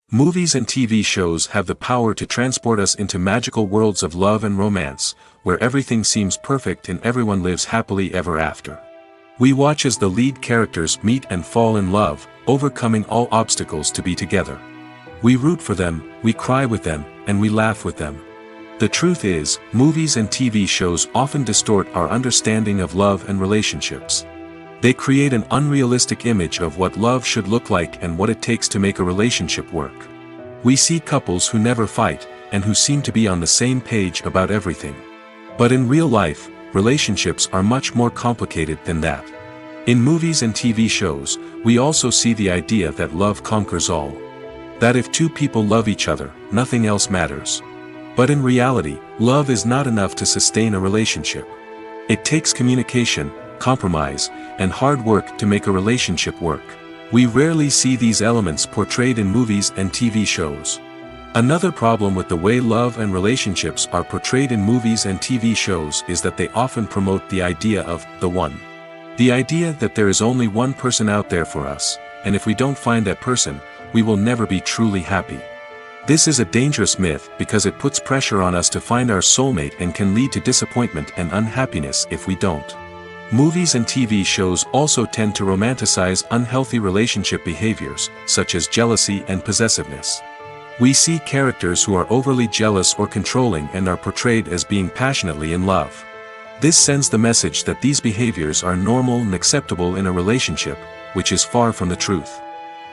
Movies and TV shows have the power to transport us into magical worlds of love and romance, where everything seems perfect and everyone lives happily ever after. We watch as the lead characters meet and fall in love, overcoming all obstacles to be together. We root for them, we cry with them, and we laugh with them. The truth is, movies and TV shows often distort our understanding of love and relationships. They create an unrealistic image of what love should look like and what it takes to make a relationship work. We see couples who never fight, and who seem to be on the same page about everything. But in real life, relationships are much more complicated than that. In movies and TV shows, we also see the idea that love conquers all. That if two people love each other, nothing else matters. But in reality, love is not enough to sustain a relationship. It takes communication, compromise, and hard work to make a relationship work. We rarely see these elements portrayed in movies and TV shows. Another problem with the way love and relationships are portrayed in movies and TV shows is that they often promote the idea of the one. The idea that there is only one person out there for us, and if we don't find that person, we will never be truly happy. This is a dangerous myth because it puts pressure on us to find our soulmate and can lead to disappointment and unhappiness if we don't. Movies and TV shows also tend to romanticize unhealthy relationship behaviors, such as jealousy and possessiveness. We see characters who are overly jealous or controlling and are portrayed as being passionately in love. This sends the message that these behaviors are normal and acceptable in a relationship, which is far from the truth.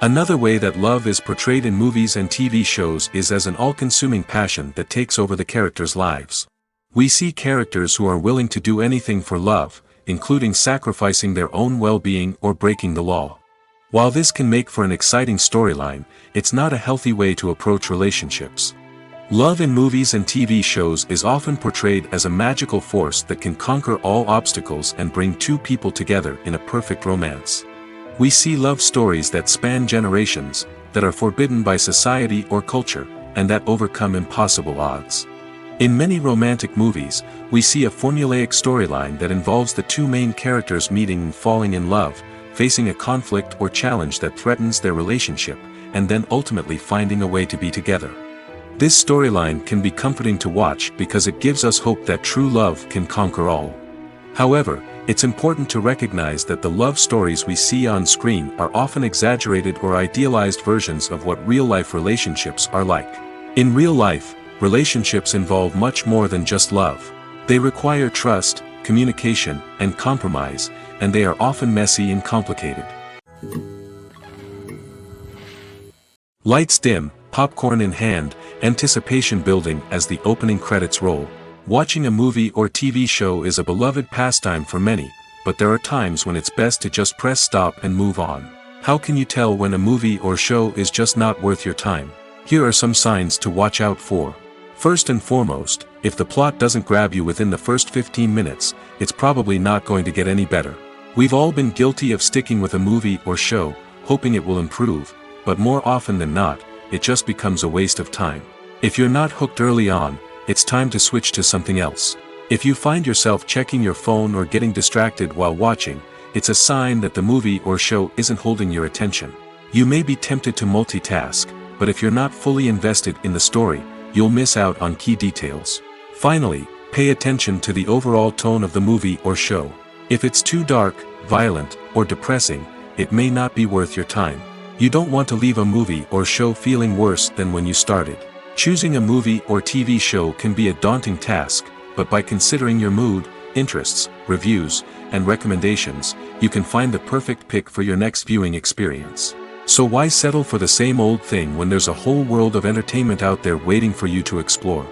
Another way that love is portrayed in movies and TV shows is as an all-consuming passion that takes over the characters' lives. We see characters who are willing to do anything for love, including sacrificing their own well-being or breaking the law. While this can make for an exciting storyline, it's not a healthy way to approach relationships. Love in movies and TV shows is often portrayed as a magical force that can conquer all obstacles and bring two people together in a perfect romance. We see love stories that span generations, that are forbidden by society or culture, and that overcome impossible odds. In many romantic movies, we see a formulaic storyline that involves the two main characters meeting and falling in love, facing a conflict or challenge that threatens their relationship, and then ultimately finding a way to be together. This storyline can be comforting to watch because it gives us hope that true love can conquer all. However, it's important to recognize that the love stories we see on screen are often exaggerated or idealized versions of what real-life relationships are like. In real life, relationships involve much more than just love. They require trust, communication, and compromise, and they are often messy and complicated. Lights dim, popcorn in hand, anticipation building as the opening credits roll. Watching a movie or TV show is a beloved pastime for many, but there are times when it's best to just press stop and move on. How can you tell when a movie or show is just not worth your time? Here are some signs to watch out for. First and foremost, if the plot doesn't grab you within the first 15 minutes, it's probably not going to get any better. We've all been guilty of sticking with a movie or show, hoping it will improve, but more often than not, it just becomes a waste of time. If you're not hooked early on, it's time to switch to something else. If you find yourself checking your phone or getting distracted while watching, it's a sign that the movie or show isn't holding your attention. You may be tempted to multitask, but if you're not fully invested in the story, you'll miss out on key details. Finally, pay attention to the overall tone of the movie or show. If it's too dark, violent, or depressing, it may not be worth your time. You don't want to leave a movie or show feeling worse than when you started. Choosing a movie or TV show can be a daunting task, but by considering your mood, interests, reviews, and recommendations, you can find the perfect pick for your next viewing experience. So why settle for the same old thing when there's a whole world of entertainment out there waiting for you to explore?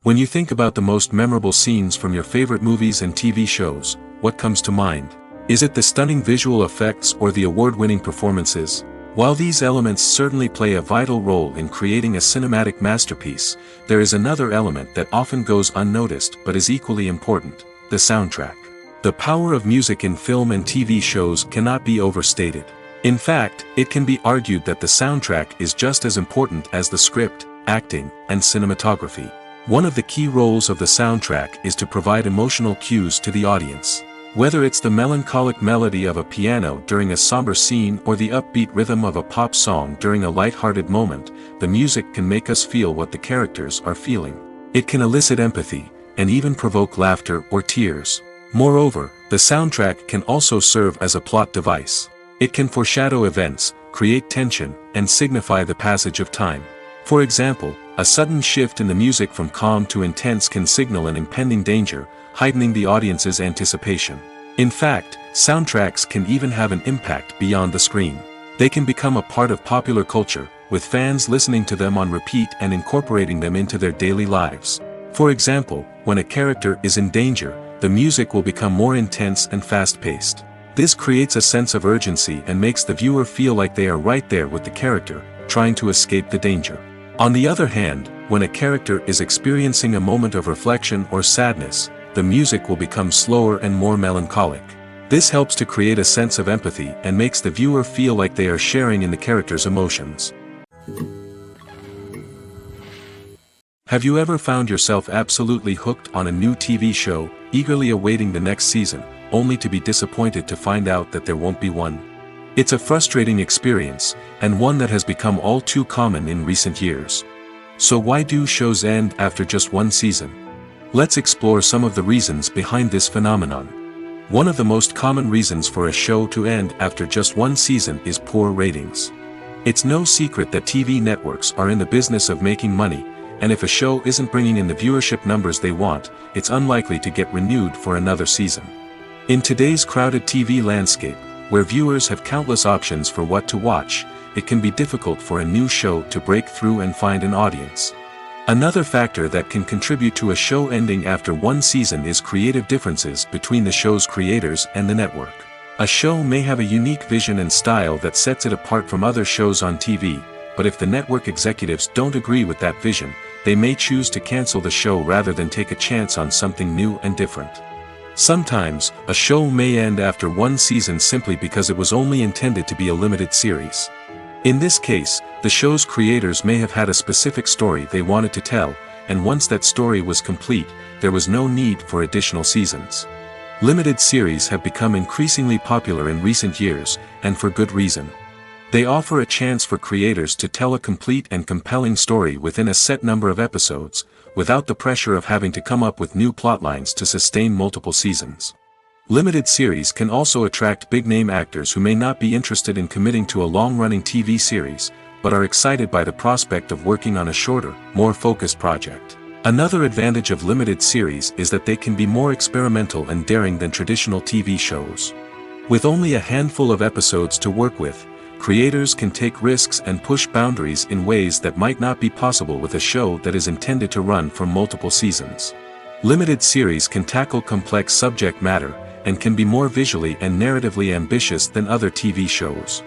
When you think about the most memorable scenes from your favorite movies and TV shows, what comes to mind? Is it the stunning visual effects or the award-winning performances? While these elements certainly play a vital role in creating a cinematic masterpiece, there is another element that often goes unnoticed but is equally important: the soundtrack. The power of music in film and TV shows cannot be overstated. In fact, it can be argued that the soundtrack is just as important as the script, acting, and cinematography. One of the key roles of the soundtrack is to provide emotional cues to the audience. Whether it's the melancholic melody of a piano during a somber scene or the upbeat rhythm of a pop song during a light-hearted moment, the music can make us feel what the characters are feeling. It can elicit empathy, and even provoke laughter or tears. Moreover, the soundtrack can also serve as a plot device. It can foreshadow events, create tension, and signify the passage of time. For example, a sudden shift in the music from calm to intense can signal an impending danger, heightening the audience's anticipation. In fact, soundtracks can even have an impact beyond the screen. They can become a part of popular culture, with fans listening to them on repeat and incorporating them into their daily lives. For example, when a character is in danger, the music will become more intense and fast-paced. This creates a sense of urgency and makes the viewer feel like they are right there with the character, trying to escape the danger. On the other hand, when a character is experiencing a moment of reflection or sadness, the music will become slower and more melancholic. This helps to create a sense of empathy and makes the viewer feel like they are sharing in the character's emotions. Have you ever found yourself absolutely hooked on a new TV show, eagerly awaiting the next season, only to be disappointed to find out that there won't be one? It's a frustrating experience, and one that has become all too common in recent years. So why do shows end after just one season? Let's explore some of the reasons behind this phenomenon. One of the most common reasons for a show to end after just one season is poor ratings. It's no secret that TV networks are in the business of making money, and if a show isn't bringing in the viewership numbers they want, it's unlikely to get renewed for another season. In today's crowded TV landscape, where viewers have countless options for what to watch, it can be difficult for a new show to break through and find an audience. Another factor that can contribute to a show ending after one season is creative differences between the show's creators and the network. A show may have a unique vision and style that sets it apart from other shows on TV, but if the network executives don't agree with that vision, they may choose to cancel the show rather than take a chance on something new and different. Sometimes, a show may end after one season simply because it was only intended to be a limited series. In this case, the show's creators may have had a specific story they wanted to tell, and once that story was complete, there was no need for additional seasons. Limited series have become increasingly popular in recent years, and for good reason. They offer a chance for creators to tell a complete and compelling story within a set number of episodes, without the pressure of having to come up with new plotlines to sustain multiple seasons. Limited series can also attract big-name actors who may not be interested in committing to a long-running TV series, but are excited by the prospect of working on a shorter, more focused project. Another advantage of limited series is that they can be more experimental and daring than traditional TV shows. With only a handful of episodes to work with, creators can take risks and push boundaries in ways that might not be possible with a show that is intended to run for multiple seasons. Limited series can tackle complex subject matter, and can be more visually and narratively ambitious than other TV shows.